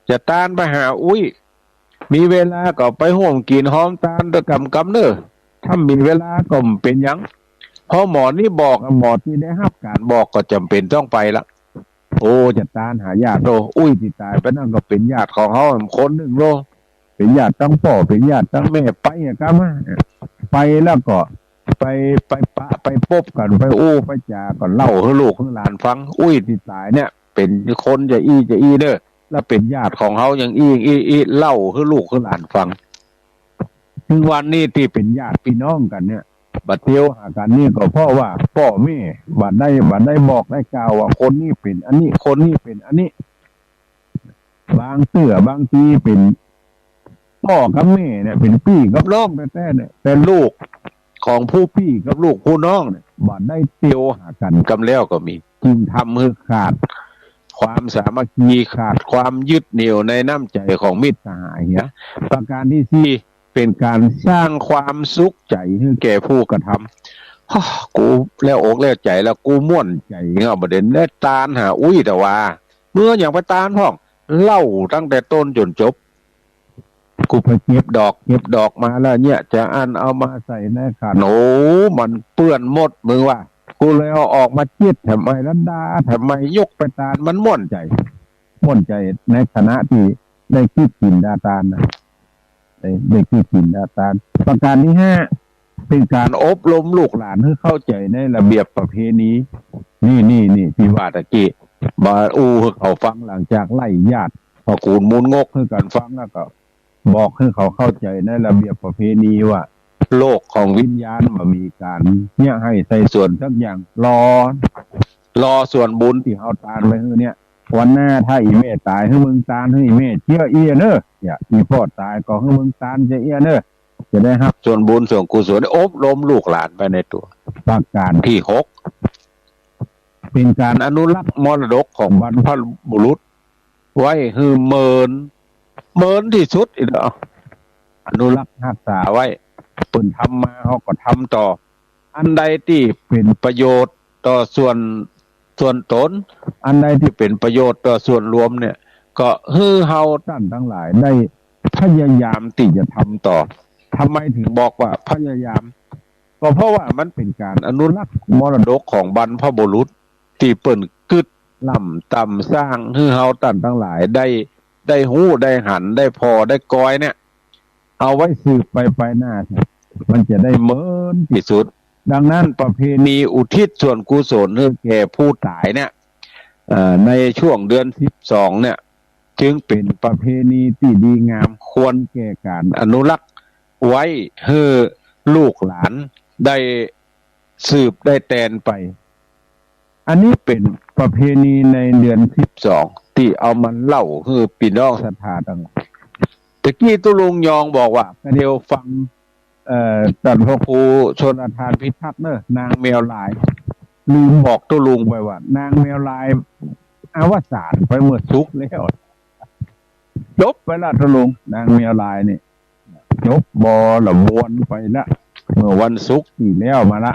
จะทานไปหาอุ้ยมีเวลาก็ไปห่วมกินหอมทานตะกำเนอะถ้ามีเวลาก็เป็นยังพอหมอนี่บอกหมอที่ได้รับการบอกก็จำเป็นต้องไปละโอ้จะทานหาญาติโลอุ้ยที่ตายไปนั่นก็เป็นญาติของเขาคนหนึ่งโลเป็นญาติตั้งพ่อเป็นญาติตั้งแม่ไปก็มาไปแล้วก็ไปปะไปพบกันไปไปจาก็เล่าให้ลูกให้หลานฟังอุ้ยที่ตายเนี่ยเป็นคนจะเด้อแล้วเป็นญาติของเขาอย่างเล่าให้ลูกให้หลานฟังถึงวันนี้ที่เป็นญาติพี่น้องกันเนี่ยบัดเที่ยวหากันนี่ก็เพราะว่าพ่อแม่บัดได้บอกได้กล่าวว่าคนนี้เป็นอันนี้คนนี้เป็นอันนี้บางเสื่อบางทีเป็นพ่อกับแม่เนี่ยเป็นพี่กับน้องแต่เนี่ยเป็นลูกของผู้พี่กับลูกผู้น้องเนี่ยบัดได้เที่ยวหากันกำแล้วก็มีจึงทำให้ขาดความสามัคคีขาดความยึดเหนี่ยวในน้ำใจของมิตรสหายเนี่ยประการที่สี่เป็นการสร้างความสุขใจให้แก่ผู้กระทำกูแล้วอกแล้วใจแล้วกูม่วนใจเงาประเด็นได้ตานหาอุ้ยแต่ว่าเมื่ออย่างไปตานพ่องเล่าตั้งแต่ต้นจนจบกูไปเก็บดอกมาแล้วเนี่ยจะเอามาใส่ในขันโอ้มันเปื้อนหมดมือว่ากูเลยเอาออกมาเจียดทำไมลันดาทำไมยกไปตานมันม่วนใจในคณะที่ได้คิดกินดาตานนะได้คิดกินดาตานประการที่ห้าเป็นการอบรมลูกหลานให้เข้าใจในระเบียบประเพณีนี่ที่ว่าตะกี้บาเขาฟังหลังจากไล่ญาติพอกูลมูลงกให้กันฟังแล้วก็บอกให้เขาเข้าใจในระเบียบประเพณีว่าโลกของวิญญาณมันมีการเนี่ยให้ใส่ส่วนสักอย่างรอส่วนบุญที่เขาตานไปเนี่ยวันหน้าถ้าอีแม่ตายให้มึงตานให้แม่เชี่ยเนอะเนี่ยอีพ่อตายก็ให้มึงตานเชี่ยเนอะจะได้รับส่วนบุญส่วนกุศลอบรมลูกหลานไปในตัวประการที่หกเป็นการอนุรักษ์มรดกของบรรพบุรุษไว้คือเมินที่สุดอีกแล้วอนุรักษ์รักษาไว้เปิ่นทำมาเขาก็ทำต่ออันใดที่เป็นประโยชน์ต่อส่วนตนอันใดที่เป็นประโยชน์ต่อส่วนรวมเนี่ยก็เฮาท่านทั้งหลายได้พยายามที่จะทำต่อทำไมถึงบอกว่าพยายามก็เพราะว่ามันเป็นการอนุรักษ์มรดกของบรรพบุรุษที่เปิ่นกึดล่ำต่ำสร้างเฮาท่านทั้งหลายได้หู้ได้หันได้พอได้กอยเนี่ยเอาไว้สืบไปหน้ามันจะได้เมินที่สุดดังนั้นประเพณีอุทิศส่วนกุศลให้แก่ผู้ตายเนี่ยในช่วงเดือน12เนี่ยจึงเป็นประเพณีที่ดีงามควรแก่การอนุรักษ์ไว้ให้ลูกหลานได้สืบได้แตนไปอันนี้เป็นประเพณีในเดือน12ที่เอามันเล่าให้พี่น้องศรัทธาทั้งตะกี้ตุลุงยองบอกว่าเดี๋ยวฟังท่านพระครูชนทานพิทักษ์เนอะนางแมวลายลืมบอกตุลุงไปว่านางแมวลายอวสานไปเมื่อสุกแล้วจบไปละตุลุงนางแมวลายนี่จบบอละวนไปละเมื่อวันศุกร์ที่แล้วมาละ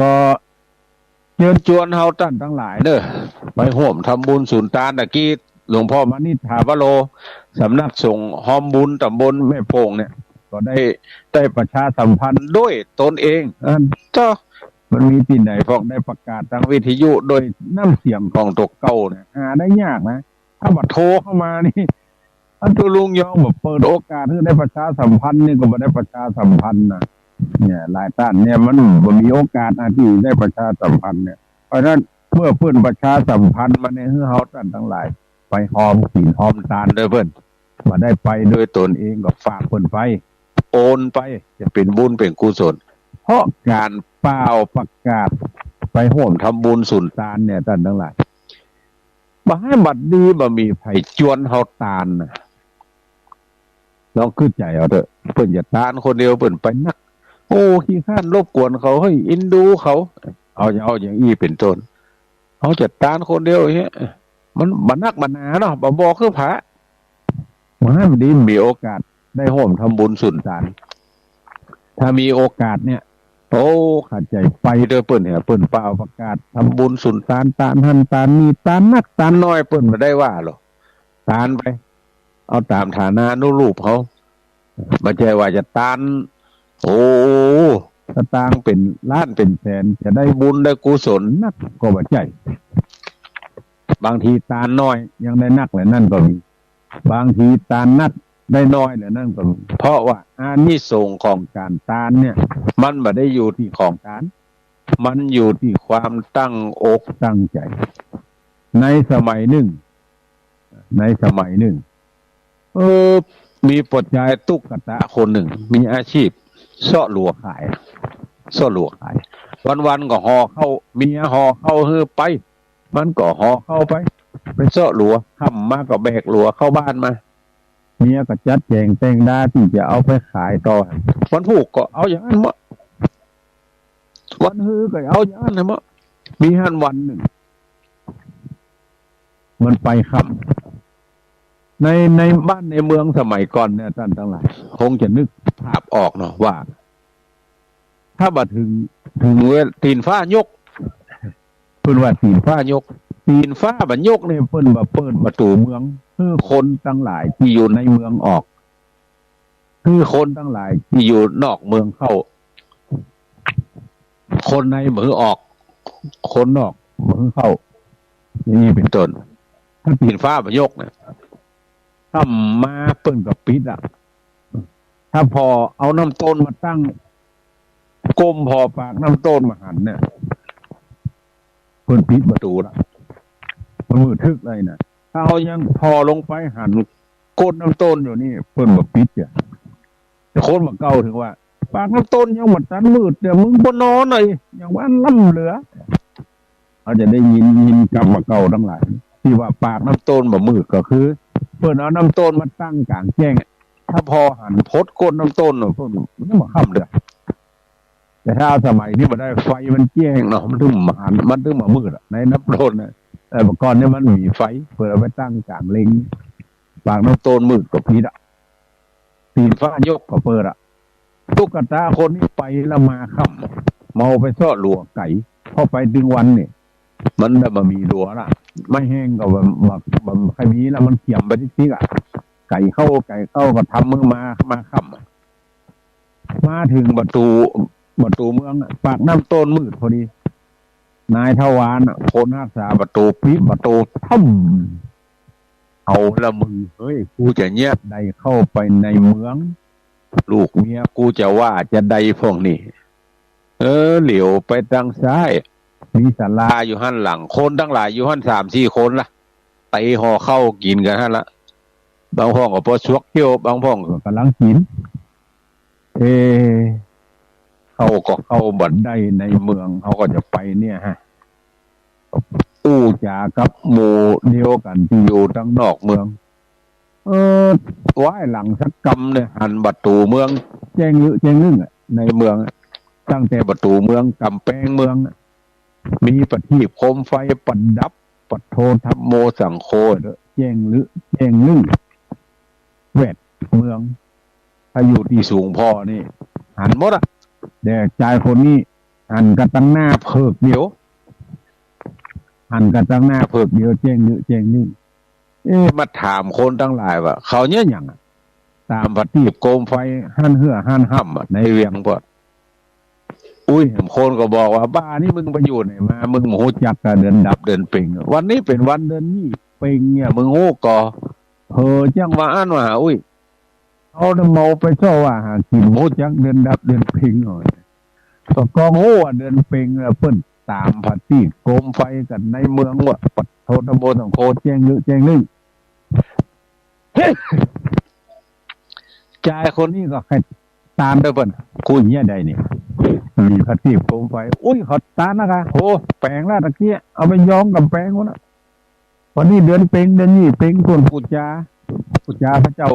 ก็เชิญชวนเฮาท่านทั้งหลายเด้อไปร่วมทำบุญสุนทานตะกี้ หลวงพ่อมานิถาวโรสำนักสงฆ์หอมบุญตำบลแม่โป่งเนี่ยก็ได้ประชาสัมพันธ์ด้วยตนเองก็มันมีที่ไหนพอกได้ประกาศทางวิทยุโดยน้ำเสียงของตัวเก่าเนี่ยหาได้ยากนะถ้าบัดโทรเข้ามานี่อันตัวลุงยองแบบเปิดโอกาสให้ได้ประชาสัมพันธ์นี่ก็บ่ได้ประชาสัมพันธ์นะเนี่ยหลายท่านเนี่ยมันบ่มีโอกาสที่ได้ประชาสัมพันธ์เนี่ยเพราะฉะนั้นเมื่อเพิ่นประชาสัมพันธ์มาในเฮาท่านทั้งหลายไปหอมศีลหอมทานเด้อเพิ่นมาได้ไปด้วยตนเองก็ฝากเพิ่นไปโอนไปจะเป็นบุญเป็นกุศลเพราะการเป่าประกาศไปร่วมทำบุญสุนทานเนี่ยท่านทั้งหลายบ่ให้บัดดีบ่มีไผจวนเฮาตานน่ะลองคิดใจเอาเถอะเพิ่นจะตานคนเดียวเพิ่นไปนักโอ้ขี้ข้านรบกวนเขาเฮ้ยอินดูเขาเอาอย่างอี้เป็นต้นเขาจะตานคนเดียวอย่างเงี้ยมันบ่นักบ่หนาเนาะบ่คือพระบ่ให้บัดดีมีโอกาสได้ร่วมทำบุญสุนทานถ้ามีโอกาสเนี่ยโอ้ขัดใจไปเด้อเปิ้นเนี่ยเปิ้นเปล่าประกาศทำบุญสุนทานตานหันตานมีตานนักตานน้อยเปิ้นบ่ได้ว่าหรอกตานไปเอาตามฐานะนุรูปเขาบ่ใช่ว่าจะตานโอ้สตางค์เป็นล้านเป็นแสนจะได้บุญได้กุศลนักก็บ่ใช่บางทีตานน้อยยังได้นักเลยนั่นก็มีบางทีตานนักได้น้อยเลยนั่นก็มีเพราะว่าอานิสงส์ของการตานเนี่ยมันไม่ได้อยู่ที่ของทานมันอยู่ที่ความตั้งอกตั้งใจในสมัยหนึ่งมีปลดยายตุ๊กตาคนหนึ่งมีอาชีพเสาะหลัวขายวันๆก็ห่อเข้าเมียห่อเข้าฮือไปมันก็ห่อเข้าไปเสาะหลัวค่ำมาก็แบกหลัวเข้าบ้านมาเมียก็จัดแจงแต่งด้าที่จะเอาไปขายต่อวันผูกก็เอาอย่างนั้นมั้งวันฮือก็เอาอย่างนั้นมั้งมีหันวันหนึ่งมันไปค่ำในบ้านในเมืองสมัยก่อนเนี่ยท่านทั้งหลายคงจะนึกภาพออกเนาะว่าถ้าบัดถึงเวลาตีนฟ้ายกเพิ่นว่าตีนฟ้ายกตีนฟ้าบัดยกเนี่ยเพิ่นว่าเปิดประตูเมืองคือคนทั้งหลายที่อยู่ในเมืองออกคือคนทั้งหลายที่อยู่นอกเมืองเข้าคนในเมืองออกคนนอกเมืองเข้านี่เป็นต้นถ้าตีนฟ้าบัดยกเนี่ยถ้ามาเปิ้นกับปิดอ่ะถ้าพอเอาน้ำต้นมาตั้งก้มพอปากน้ำต้นมาหันเนี่ยเปิ้นปิดประตูละมันมือทึกเลยนะถ้าเอายังพอลงไปหันก้นน้ำต้นอยู่นี่เปิ้นกับปิดอ่ะแต่คนมาเก่าถึงว่าปากน้ำต้นยังหมดตันมืดเดี๋ยวมึงบนนอนเลยอย่างว่าล่ำเหลือเขาจะได้ยินกลับมาเก่าทั้งหลายที่ว่าปากน้ำต้นแบบมืดก็คือเพื่อนเอาน้ำต้นมาตั้งกลางแจ้งถ้าพอหันพดก้นน้ำต้นเพื่อนมันมาค่ำเดือดแต่ถ้าสมัยนี้มาได้ไฟมันแจ้งเนาะมันถึงมาหันมันถึงมามืดในน้ำต้นนะแต่เมื่อก่อนเนี่ยมันมีไฟเพื่อเอาไปตั้งกลางเล็งปากน้ำต้นมืดก็พีดอ่ะตีนฟ้ายกก็เปิดอ่ะตุ๊กตาคนนี้ไปแล้วมาค่ำเมาไปซ่อหลัวไก่พอไปดึงวันเนี่ยมันได้มามีหลัวละไม่แห้งก็แบบใครมีแล้วมันเกี่ยมไปที่อ่ะไก่เข้าก็ทำมือมาค่ำมาถึงประตูเมืองปากน้ำต้นมืดพอดีนายทวารคนรักษาประตูปิดประตูท่มเอาละมึงเฮ้ยกูจะเงียบใดเข้าไปในเมืองลูกเมียกูจะว่าจะใดพวกนี้เหลียวไปทางซ้ายมีศาลาอยู่หันหลังคนทั้งหลายอยู่หัน3-4 คนละไตห่อเข้ากินกันฮะละบางห้องก็พอชวกเที่ยวบางห้องก็กำลังกินเข้าบัดได้ในเมืองเขาก็จะไปเนี่ยฮะตู้จ่ากับหมู่เดียวกันที่อยู่ทั้งนอกเมืองว้ายหลังสักกำเนี่ยหันประตูเมืองแจ้งลึ่งในเมืองตั้งแต่ประตูเมืองกำแพงเมืองมีประทีปโคมไฟประดับปัทโธธัมโมสังโฆแจ้งลึ่งแวดเมืองถ้าอยู่ที่สูงพอนี่หันหมดอ่ะแต่ชายคนนี้หันกันตั้งหน้าเพิกเดียวแจ้งลึ่ง มาถามคนทั้งหลายว่าเขาเนี่ยอย่างอะตามปฏิบโคมไฟหั่นเหือหั่นห่ำอะในเวียงพอดอุ้ยคนก็บอกว่าบ้านี่มึงไปอยู่ไหนมามึงโหจักกะเดินดับเดินเป่งวันนี้เป็นวันเดินนี่เป่งเนี่ยมึงโง่ก่อจังว่าอันว่าอุ้ยเอาเมาไปเจ้าว่าหากินโหจักเดินดับเดินเป่งหน่อยก็กองโง่เดินเป่งเปิ้นตามปฏิบโคมไฟกันในเมืองว่าปัดโทตโมสังโคแจ้งเยอะแจ้งนึ่ง ชายคนนี้ก็ให้ตามด้วยเปิ้นคุยเนี่ยใดนี่มีพัดทีบโคมไฟอุ้ยเขาตามนะคะโหแปลงแล้วตะเกียเอาไปย้อมกับแปลงวะนะวันนี้เดือนเพ็งเดือนนี้เพ็งคนพูดจาพระเจ้า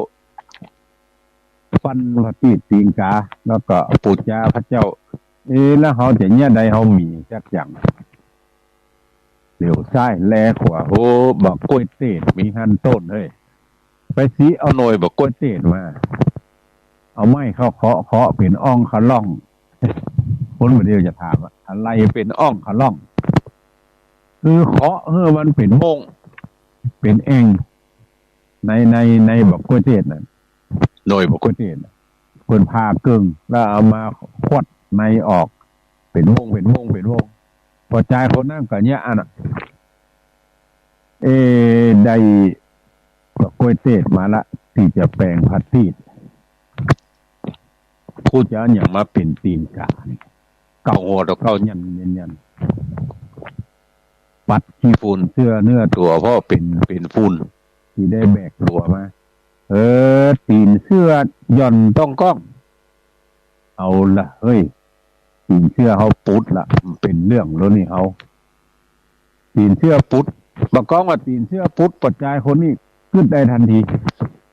ฟันพัดทีบตีนกาแล้วก็พูดจาพระเจ้าแล้วเขาจะเนี่ยใดเขามีจักอย่างเหลียวซ้ายแลขวาโอ้บอกกล้วยเต้นมีหันต้นเฮ้ยไปสีเอาหน่อยบอกกล้วยเต้นมาเอาไม้เข้าเคาะเป็นอ่องเขาล่องคนประเดี๋ยวจะถามว่าอะไรเป็นอ่องเขาล่องคือเคาะมันเป็นโมงเป็นเองในบอกกล้วยเต้นน่ะหน่อยบอกกล้วยเต้นเพิ่นพากึ่งแล้วเอามาขวดในออกเป็นวงพอใจคนนั้นก็เนี่ยอันน่ะได้บอกกล้วยเต้นมาละที่จะแปลงพัดทีดพูดจะอย่างมาเป็นตีนกาเก่าหัวเก่ายันปัดขี้ฝุ่นเสื้อเนื้อตัวเพราะเป็นฝุ่นที่ได้แบกตัวมาตีนเสื้อย่อนต้องก้องเอาละเฮ้ยตีนเสื้อเขาปุ๊ดละเป็นเรื่องแล้วนี่เขาตีนเสื้อปุ๊ดบอกก้องว่าตีนเสื้อปุ๊ดปัจจัยคนนี้ขึ้นได้ทันที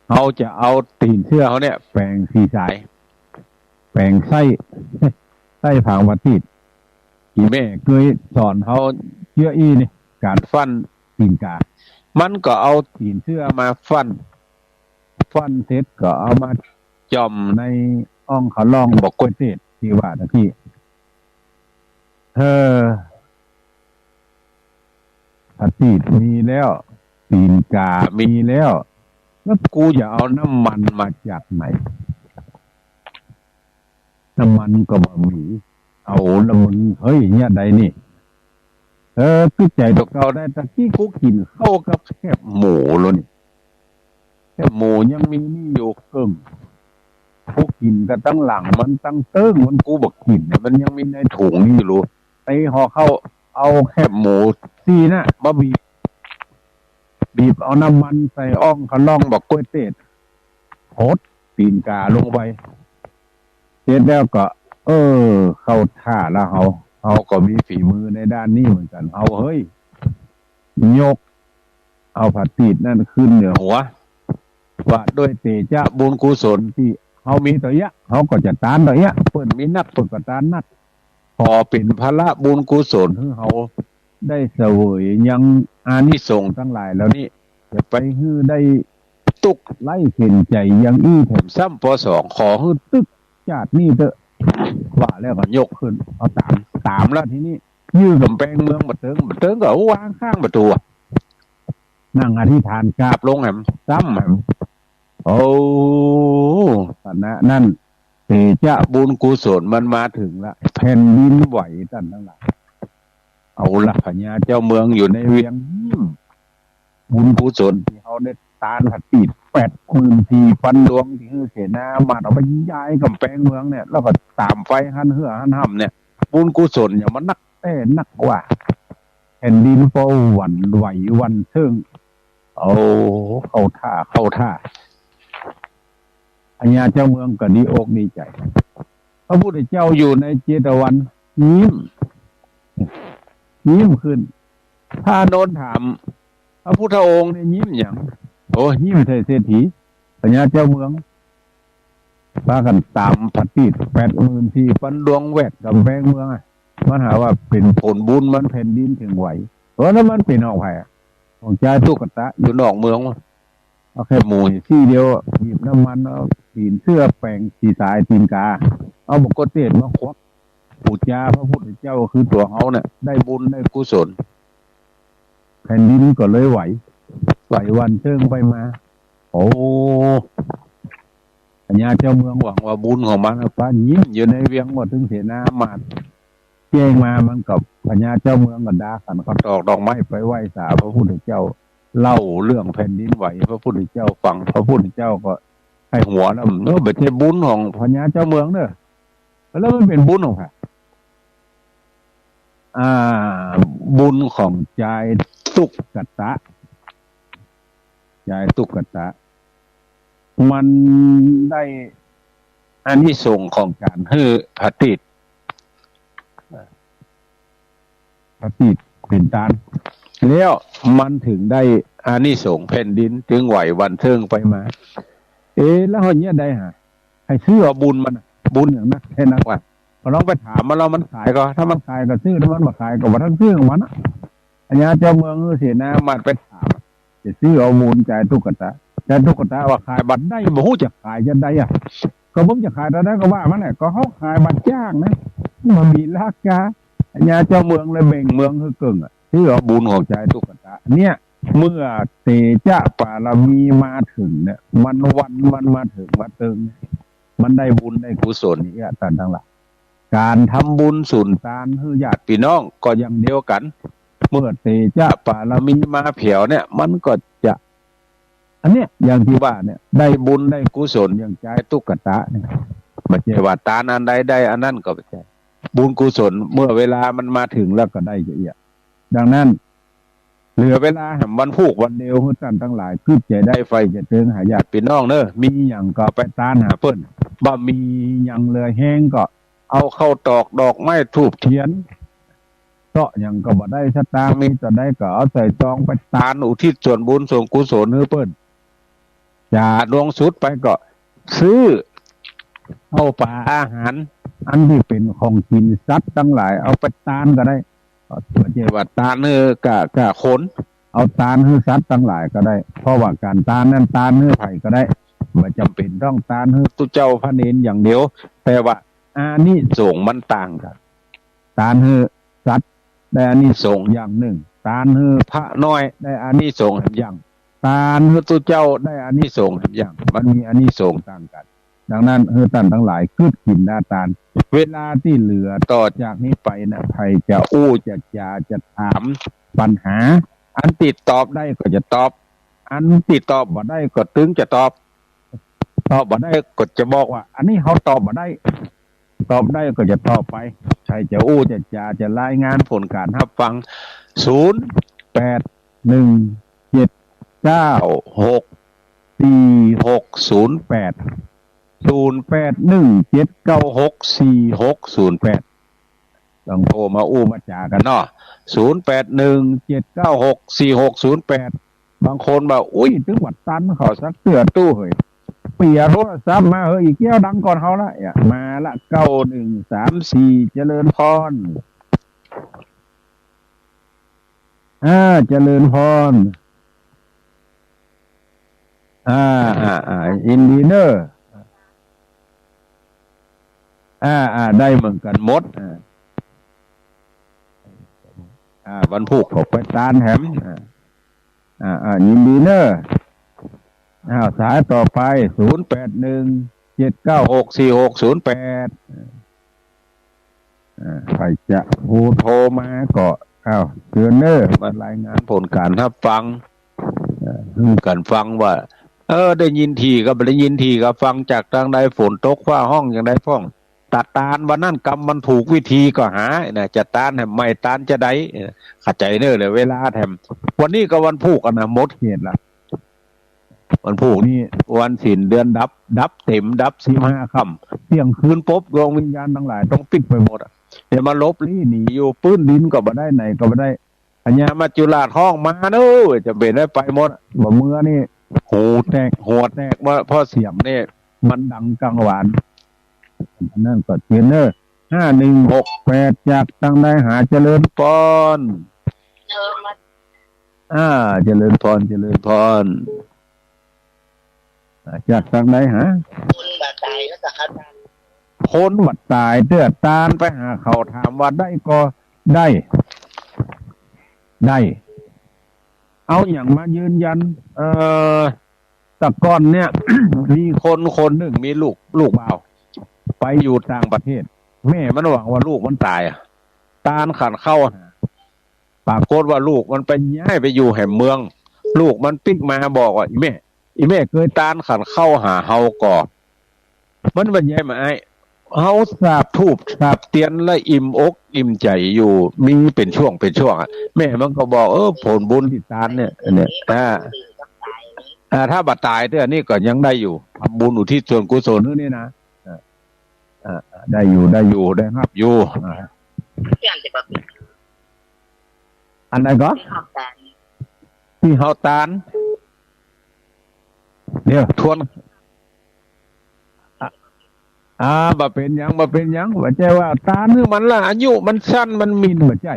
เขาจะเอาตีนเสื้อเขาเนี่ยแปลงสีสายแปลงไส้ผางวัดทีที่แม่เคยสอนเขาเชื่อนี่การฟันตีนกามันก็เอาตีนเสื้อมาฟันเสร็จก็เอามาจอมในอ่องเขาล่องบอกกล้วยเต้นที่ว่าตะกี้อาทิตย์มีแล้วตีนกามีแล้วกูจะเอาน้ำมันมาจากไหนน้ำมันก็บ่มีเอาน้ำมันเฮ้ยเนี่ยใดนี่คือใจตกเก่าได้ตะกี้กูกินเข้ากับแคบหมูแล้วนี่แคบหมูยังมีนี่อยู่เกิมกูกินกันตั้งหลังมันตั้งเติ้งมันกูบอกกินเนี่ยมันยังมีในถุงนี่รู้ไอ้ห่อเข้าเอาแคบหมูซี่นะมาบีบเอาน้ำมันใส่อ่องเขาล่องบอกกล้วยเต้นโหดตีนกาลงไปเสร็จแล้วก็เข้าท่าแล้วเขาก็มีฝีมือในด้านนี้เหมือนกันเอาเฮ้ยยกเอาผัดตีดนั่นขึ้นเหนือหัวว่าด้วยเตจะบุญกุศลที่เขามีต่อยะเขาก็จะตานต่อยะเปิ้นมีนักเปิ้นก็ตานนักพอเป็นพระบุญกุศลที่เขาได้เสวยยังอานิสงส์ทั้งหลายแล้วนี่จะไปฮื้อได้ตุกไล่เข็นใจยังแถมซ้ำป.2 ขอฮื้อตึกชาตินี่เถอะว่าแล้วก็ยกขึ้นเอาตามแล้วทีนี้ยื้อกำแพงเมืองบัดเติงก็วางข้างประตูนั่งอธิษฐานกราบลงแหมซ้ำแหมโอ้ตอนนั้นเตจะบุญกุศลมันมาถึงละแผ่นดินไหวท่านทั้งหลายเอาละพญาเจ้าเมืองอยู่ในเวียงบุญกุศลที่เขาได้ตานผัดตีด84,000 ดวงที่คือเสนามาเอาไปย้ายกำแพงเมืองเนี่ยแล้วก็ตามไฟหันเหือหันห่ำเนี่ยบุญกุศลอย่างมันนักกว่าแผ่นดินเฝ้าหวั่นไหววันซึ่งเข้าท่าพญาเจ้าเมืองก็ดีอกดีใจพระพุทธเจ้าอยู่ในเจตวันยิ้มขึ้นถ้าโนนถามพระพุทธองค์เนี่ยยิ้มอย่างยิ้มใส่เศรษฐีพญาเจ้าเมืองพากันตามผัดตีด84,000 ดวงแวดกับแพงเมืองมันหาว่าเป็นผลบุญมันแผ่นดินถึงไหวเพราะนั้นมันเป็นออกไปของใจตุ๊กตาอยู่นอกเมืองเอาแค่หมูซี่เดียวหยิบน้ำมันเอาตีนเสื้อแปลงสีสายตีนกาเอาบุกเตศมาควักปูจาพระพุทธเจ้าคือตัวเขาเนี่ยได้บุญได้กุศลแผ่นดินก็เลยไหว ไหววันเชิงไปมา โอ้ปัญญาเจ้าเมืองหวังว่าบุญของมันป้ายิ้มอยู่ในเวียงหมดถึงเสนามาดเจ้งมามันกับปัญญาเจ้าเมืองกันดาขันเขาตอกดอกไม้ไปไหว้สาพระพุทธเจ้าเล่าเรื่องแผ่นดินไหวพระพุทธเจ้าฟังพระพุทธเจ้าก็ให้หัวแล้วเนอะเป็นบุญของปัญญาเจ้าเมืองเนอะแล้วมันเป็นบุญของใครบุญของใจตุกกตะใจตุกกตะมันได้อานิสงส์ของการให้พระติดเป็นตานแล้วมันถึงได้อานิสงส์แผ่นดินถึงไหววันเทิงไปมาแล้วคนเนี้ยได้ให้ซื้อเอาบุญมันบุญอย่างนั้นแค่นั้นว่าพอน้องไปถามมาเรามันขายก็ถ้ามันขายก็ซื้อถ้ามันมาขายก็ว่าทั้งซื้อของมันอันนี้เจ้าเมืองเสียนะมันไปถามจะซื้อเอาบุญใจตุกตะแต่ตุ๊กตาว่าขายบัตรได้บ่ฮู้จะขายจะได้ก็ผมจะขายได้ก็ว่ามันน่ะก็เขาขายบัตรจ้างนะมันมีราคาอันนี้เจ้าเมืองเลยเบ่งเมืองคือเก่งที่เอาบุญของใจตุ๊กตาเนี่ยเมื่อเตจะปารมีมาถึงเนี่ยมันมาถึงมาตึงมันได้บุญได้กุศลนี่ท่านทั้งหลายการทำบุญสุนทานให้ญาติพี่น้องก็อย่างเดียวกันเมื่อเตจะปารมีมาเผียวเนี่ยมันก็จะอันเนี้ยอย่างที่ว่าเนี่ยได้บุญได้กุศลอย่างใจตุ๊กตาเนี่ยไม่ใช่ว่าตาอันใดได้อันนั้นก็ไม่ใช่บุญกุศลเมื่อเวลามันมาถึงแล้วก็ได้เยอะดังนั้นเหลือเวลาแห่งวันพูกวันเดียวให้ท่านทั้งหลายคือจะได้ไฟจะเติงหาญาติพี่น้องเนอะมีอย่างก็ไปตานหาเพิ่นบ่มีอย่างเหลือแห้งก็เอาเข้าตอกดอกไม้ธูปเทียนเจาะอย่างก็บ่ได้สตางค์มีจะได้ก็เอาใส่ซองไปตานอุทิศส่วนบุญส่วนกุศลให้เพิ่นอย่าดวงสุดไปก็ซื้อเอาปลาอาหารอันที่เป็นของกินสัตว์ทั้งหลายเอาไปตานก็ได้ไม่ใช่ว่าตานกะขนเอาตานให้สัตว์ทั้งหลายก็ได้เพราะว่าการตานนั้นตานให้ไผ่ก็ได้ไม่จำเป็นต้องตานให้ตุเจ้าพระเนรอย่างเดียวแต่ว่าอานิสงส์มันต่างกันตานให้สัตว์ได้อานิสงส์อย่างหนึ่งตานให้พระน้อยได้อานิสงส์อย่างตานให้ตุเจ้าได้อานิสงส์อย่างมันมีอานิสงส์ต่างกันดังนั้นท่านทั้งหลายคืดกินหน้าตาลเวลาที่เหลือต่อจากนี้ไปนะใครจะอู้จะจาจะถามปัญหาอันติดตอบได้ก็จะตอบอันติดตอบบ่ได้ก็ตึงจะตอบบ่ได้ก็จะบอกว่าอันนี้เขาตอบบ่ได้ตอบได้ก็จะตอบไปใครจะอู้จะจาจะรายงานผลการรับฟัง0817964608 0817964608ต้องโทรมาอู้มาจากันเนาะ0817964608บางคนบอกอุ้ยถึงวัดตันเขาสักเตือตู้เฮ้ยเปียโทรศัพท์มาเฮ้ยอีกแก้วดังก่อนเขาละมาละ9134เจริญพรเจริญพรอินดีเนอร์ได้เหมือนกันหมดวันพุกไปตานแหมยินดีเนอร์สายต่อไป0817964608ใครจะโทรมาก็เตือนเนอร์มารายงานผลการรับฟังการฟังว่าได้ยินทีก็ไม่ได้ยินทีก็ฟังจากทางใดฝนตกฟ้าห้องอย่างใดพ้องตัดตาลวันนั้นกรรมมันถูกวิธีก็หาจะตานให้ไม่ตานจะได้เข้าใจเนอะเลยเวลาแถมวันนี้ก็วันพุกนะหมดเหตุละวันพุกนี่วันศีลเดือนดับเต็มดับ15 ค่ำเที่ยงคืนปุ๊บดวงวิญญาณทั้งหลายต้องปิดไปหมดเดี๋ยวมาลบลี่หนีอยู่ปื้นดินก็บ่ได้ไหนก็บ่ได้อัญญามาจุฬาท้องมาเนอะจะเป็นได้ไปหมดบ่เมื่อนี่หูแตกหัวแตกว่าพ่อเสียงเนี่ยมันดังกังวานนั่นก็เทรนเนอร์5168จากทางใดหาเจริญพรเจริญพรจากทางใดหาคนบัดตายแล้วก็คนบัดตายเตื้อตานไปหาเขาถามว่าได้ก็ได้ เอาอย่างมายืนยัน แต่ก่อนเนี่ย มีคนหนึ่งมีลูกบ่าวไปอยู่ต่างประเทศ แม่มันหวังว่าลูกมันตายตาลขันเข้าปรากฏว่าลูกมันไปย้ายไปอยู่แห่งเมือง ลูกมันปิ๊กมาบอกว่าอีแม่เคยตาลขันเข้าหาเฮาก่อมันบรรยายมาไอ้เฮาสาบทูบสาบเตียนและอิ่มอกอิ่มใจอยู่มีเป็นช่วงแม่มันก็บอกผลบุญที่ตาลเนี่ยถ้าบัดตายเท่านี้ก็ยังได้อยู่ทำบุญอุทิศส่วนกุศลนี่นะได้อยู่ได้ครับอยู่อันไหนก็ที่เฮาตานเดี๋ยวทวนบ่เป็นหยังว่าใจว่าตาเนื้อมันละอายุมันสั้นมันมินบ่ใจ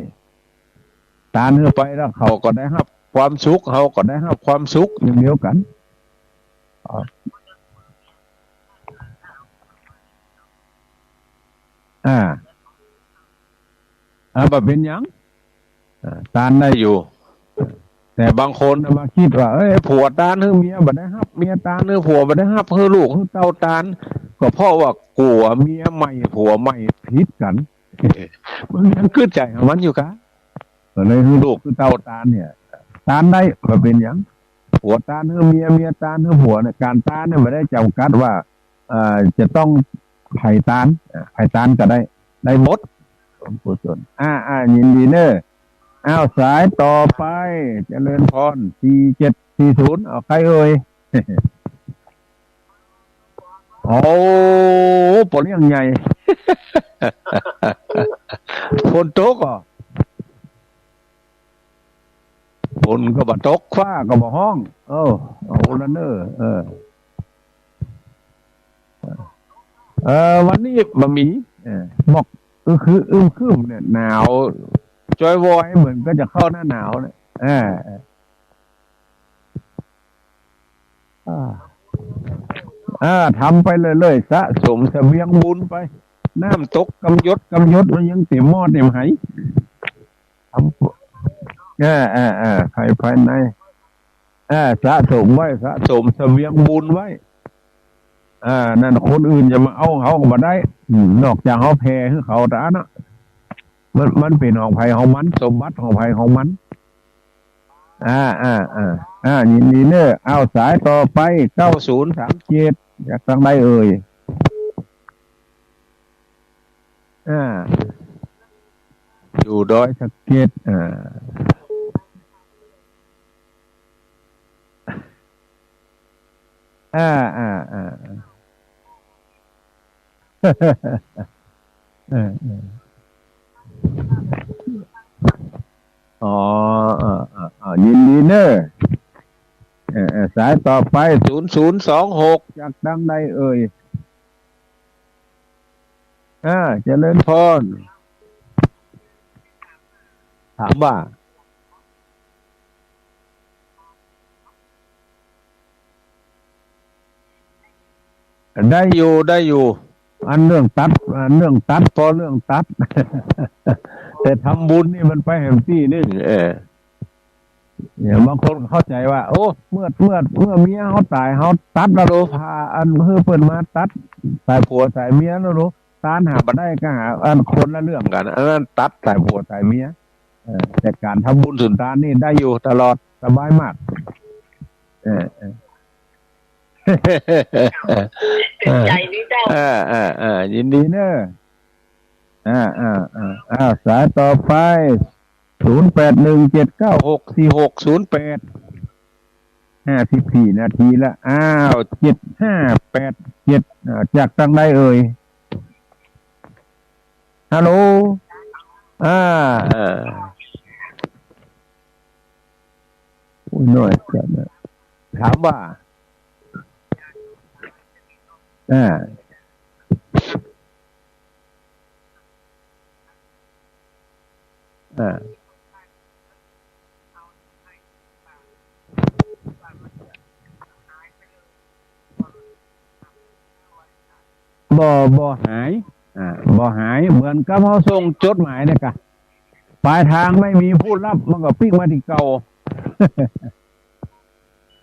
ตาเนื้อไปแล้วเขาก็ได้รับความสุขเขาก็ได้รับความสุขอย่างเดียวกันบ่เป็นหยังตานได้อยู่แต่บางคนมาคิดว่าผัวตาเนื้อเมียบ่ได้รับเมียตาเนื้อผัวบ่ได้รับลูกเต้าตาลก็เพราะว่ากลัวเมียใหม่ผัวใหม่ผิดกันมึงยังขึ้นใจของมันอยู่กะก็เลยลูกเต้าตาลเนี่ยตาลได้บ่เป็นหยังผัวตาเนื้อเมียตาเนื้อผัวเนี่ยการตาเนี่ยไม่ได้จำกัดว่าจะต้องไผ่ตาลก็ได้หมดกุศลยินดีเนอะสายต่อไปเจริญพร4740เอาใครเอ่ยโอ้ปนยังไงฝนตกฝนก็บ่ตกฟ้าก็บ่ห้องเอาละเนอะวันนี้บ่มีหมอกคือคืมเนี่ยหนาวจอยวอยเหมือนก็จะเข้าหน้าหนาวเนี่ยทำไปเลยสะสมเสบียงบุญไปน้ำตกกำยศมันยังเต็มหม้อเต็มไหทำภายในสะสมไว้สะสมเสบียงบุญไว้นั่นคนอื่นจะมาเอาเขาก็มาได้นอกจากเขาแพ้ให้เขาแต่นะมันเป็นของภัยของมันสมบัติของภัยของมันยินดีเนอะเอาสายต่อไป9037จากทางใดเอ่ยอยู่ดอยสะเก็ดยินดีเนอะสายต่อไป0026จากดังใดเอ่ยเจริญพรถามว่าได้อยู่อันเรื่องตัดพอเรื่องตัด แต่ทำบุญนี่มันไปแห่งที่นึงบางคนเข้าใจว่าเมื่อเมียเขาตายเขาตัดแล้วพาอันเพื่อเปิดมาตัดสายผัวสายเมียแล้วตานหามาได้ก็หาอันคนละเรื่องกันอันนั้นตัดสายผัวสายเมียแต่การทำบุญสุนทานนี่ได้อยู่ตลอดสบายมากใจนี่เจ้ายินดีเนอะสายต่อไป0817964608 54 นาทีละ7587จากทางใดเอ่ยฮัลโหลหน่อยกันถามว่าบ่หายเหมือนกับเขาส่งจดหมายเนี่ยกะปลายทางไม่มีผู้รับมันก็ปิ้งมาที่เก่า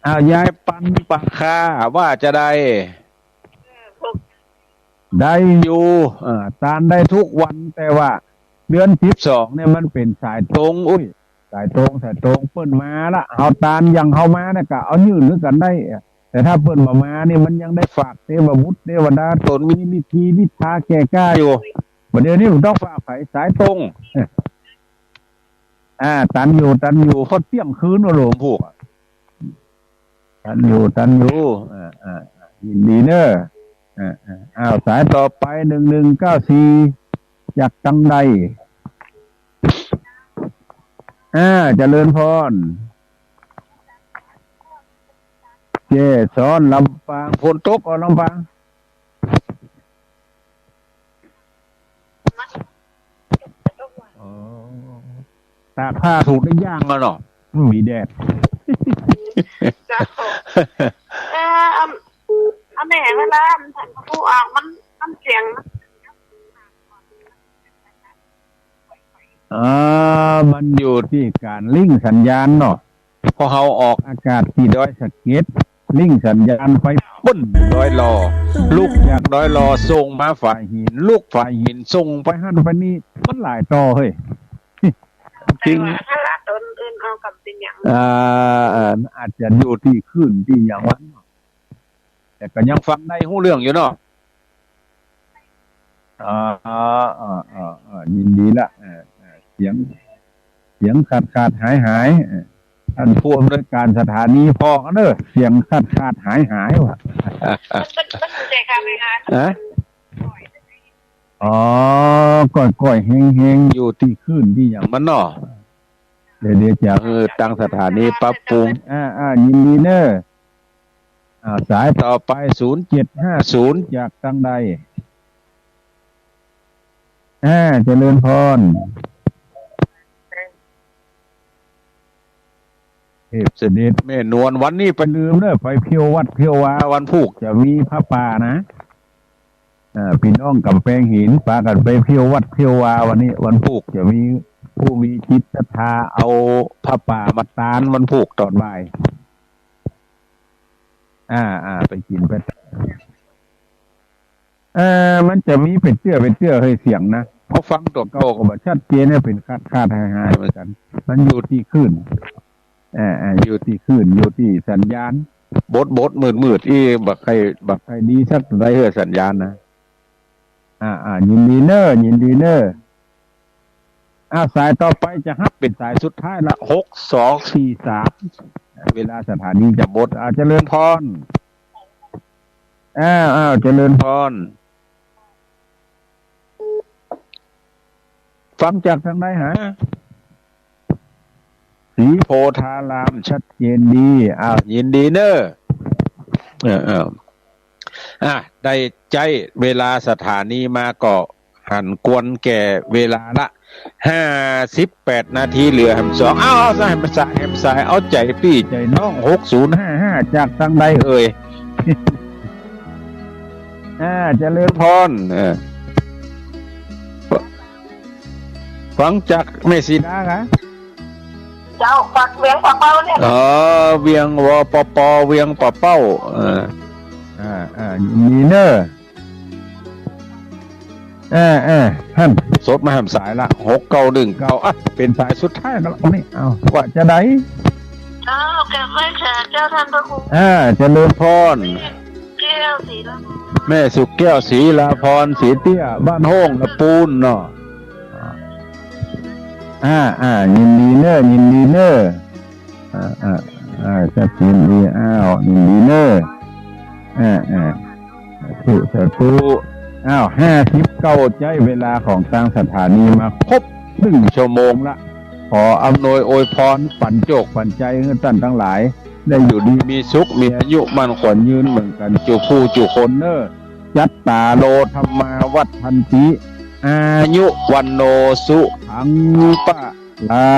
เอายายปันปากคาว่าจะได้ ได้อยู่ตานได้ทุกวันแต่ว่าเดือน12เนี่ยมันเป็นสายตรงอุ้ยสายตรงเปิ้นมาละเอาตานยังเข้ามาเนี่ยก็เอายืนนึกกันได้แต่ถ้าเปิ้นมานี่มันยังได้ฝากเทวบุตรเทวดาตนมีฤทธิฤทธาแก่กล้าอยู่ประเดี๋ยวนี้ผมต้องฝากไผสายตรงตันอยู่เขาเที่ยงคืนว่าหลวงปู่ตันอยู่ยินดีเนอะสายต่อไป1194จากตังใดเจริญพรเจสอนลำปางฝนตกลำปางตากผ้าถูกได้ย่างแล้วเนาะมีแดด
แม่เวลาฉันพูดออกมันเสียง
มันอยู่ที่การลิงก์สัญญาณเนาะพอเขาออกอากาศที่ดอยสะเก็ดลิงก์สัญญาณไปปุ้นดอยลอลูกจากดอยลอส่งมาฝ่ายหินลูกฝ่ายหินส่งไปหั่นไปนี่มันหลายต่อเฮ้ยจริง
ถ้าละตนอื่นเอากับเป็นอย่าง
อาจจะอยู่ที่ขึ้นที่อย่างวันแต่ก็ยังฟังได้หู้เรื่องอยู่เนาะยินดีละเสียงขาดหายท่านผู้อำนวยการสถานีพอกันเด้อเสียงขาดหายว่ะ
มันใจค่ะไหมคะ
ก้อยเฮงอยู่ที่ขึ้นที่อย่างมันเนาะเดี๋ยวจะตั้งสถานีปรับปรุงยินดีเนอะสายต่อไป0750จากตังใดเจริญพรเทพเสด็จแม่นวลวันนี้ไปลืมเนอะไปเที่ยววัดเที่ยววาวันพุกจะมีพระป่านะพี่น้องกำแพงหินพากันไปเที่ยววัดเที่ยววาวันนี้วันพุกจะมีผู้มีจิตศรัทธาเอาพระป่ามาตานวันพุกตอนบ่ายไปกินไปมันจะมีเป็นเตื้อให้เสียงนะเพราะฟังตัวเก่าก็บ่ชัดเจนเนี่ยเป็นคาดหายเหมือนกันมันอยู่ที่คลื่นอยู่ที่คลื่นอยู่ที่สัญญาณบดมืดอีบักใครดีสักได้เฮอสัญญาณนะยินดีเนอสายต่อไปจะฮับเป็นสายสุดท้ายละ6243เวลาสถานีจะบดเจริญพรเจริญพรฟังจากทางไหนฮะสีโพธารามชัดเจนดียินดีเนอะได้ใจเวลาสถานีมาก็หันกวนแก่เวลาละ58 นาทีเหลือ2เอาซะให้มันสายเอาใจพี่ใจน้อง6055จากทางใดเอ่ยเจริญพรฟังจากเมสีดาค่ะ
เจ้าปักเวียงปะเป้าเนี่ย
เวียงวปปเวียงปะเป้ามีเนอท่านสดมาแหมสายละ6919เป็นสายสุดท้ายแล้วนี่ว่าจะได้
เก็บไว้แขกเจ้าท่านพระครู
เจริญพร
แก้วสีละ
แม่สุกแก้วศรีลาพรศรีเตี้ยบ้านโฮ่งละปูนเนาะยินดีเนอจะยินดียินดีเนอสาธุ59ใจเวลาของทางสถานีมาครบ1 ชั่วโมงละขออำนวยอวยพรฝันโจกฝันใจให้ท่านทั้งหลายได้อยู่ดีมีสุขมีอายุมั่นขวัญยืนเหมือนกันจุผู้จุคนเนอยัตตาโลธรรมาวัฏทันติอายุวันโนสุขังปะลา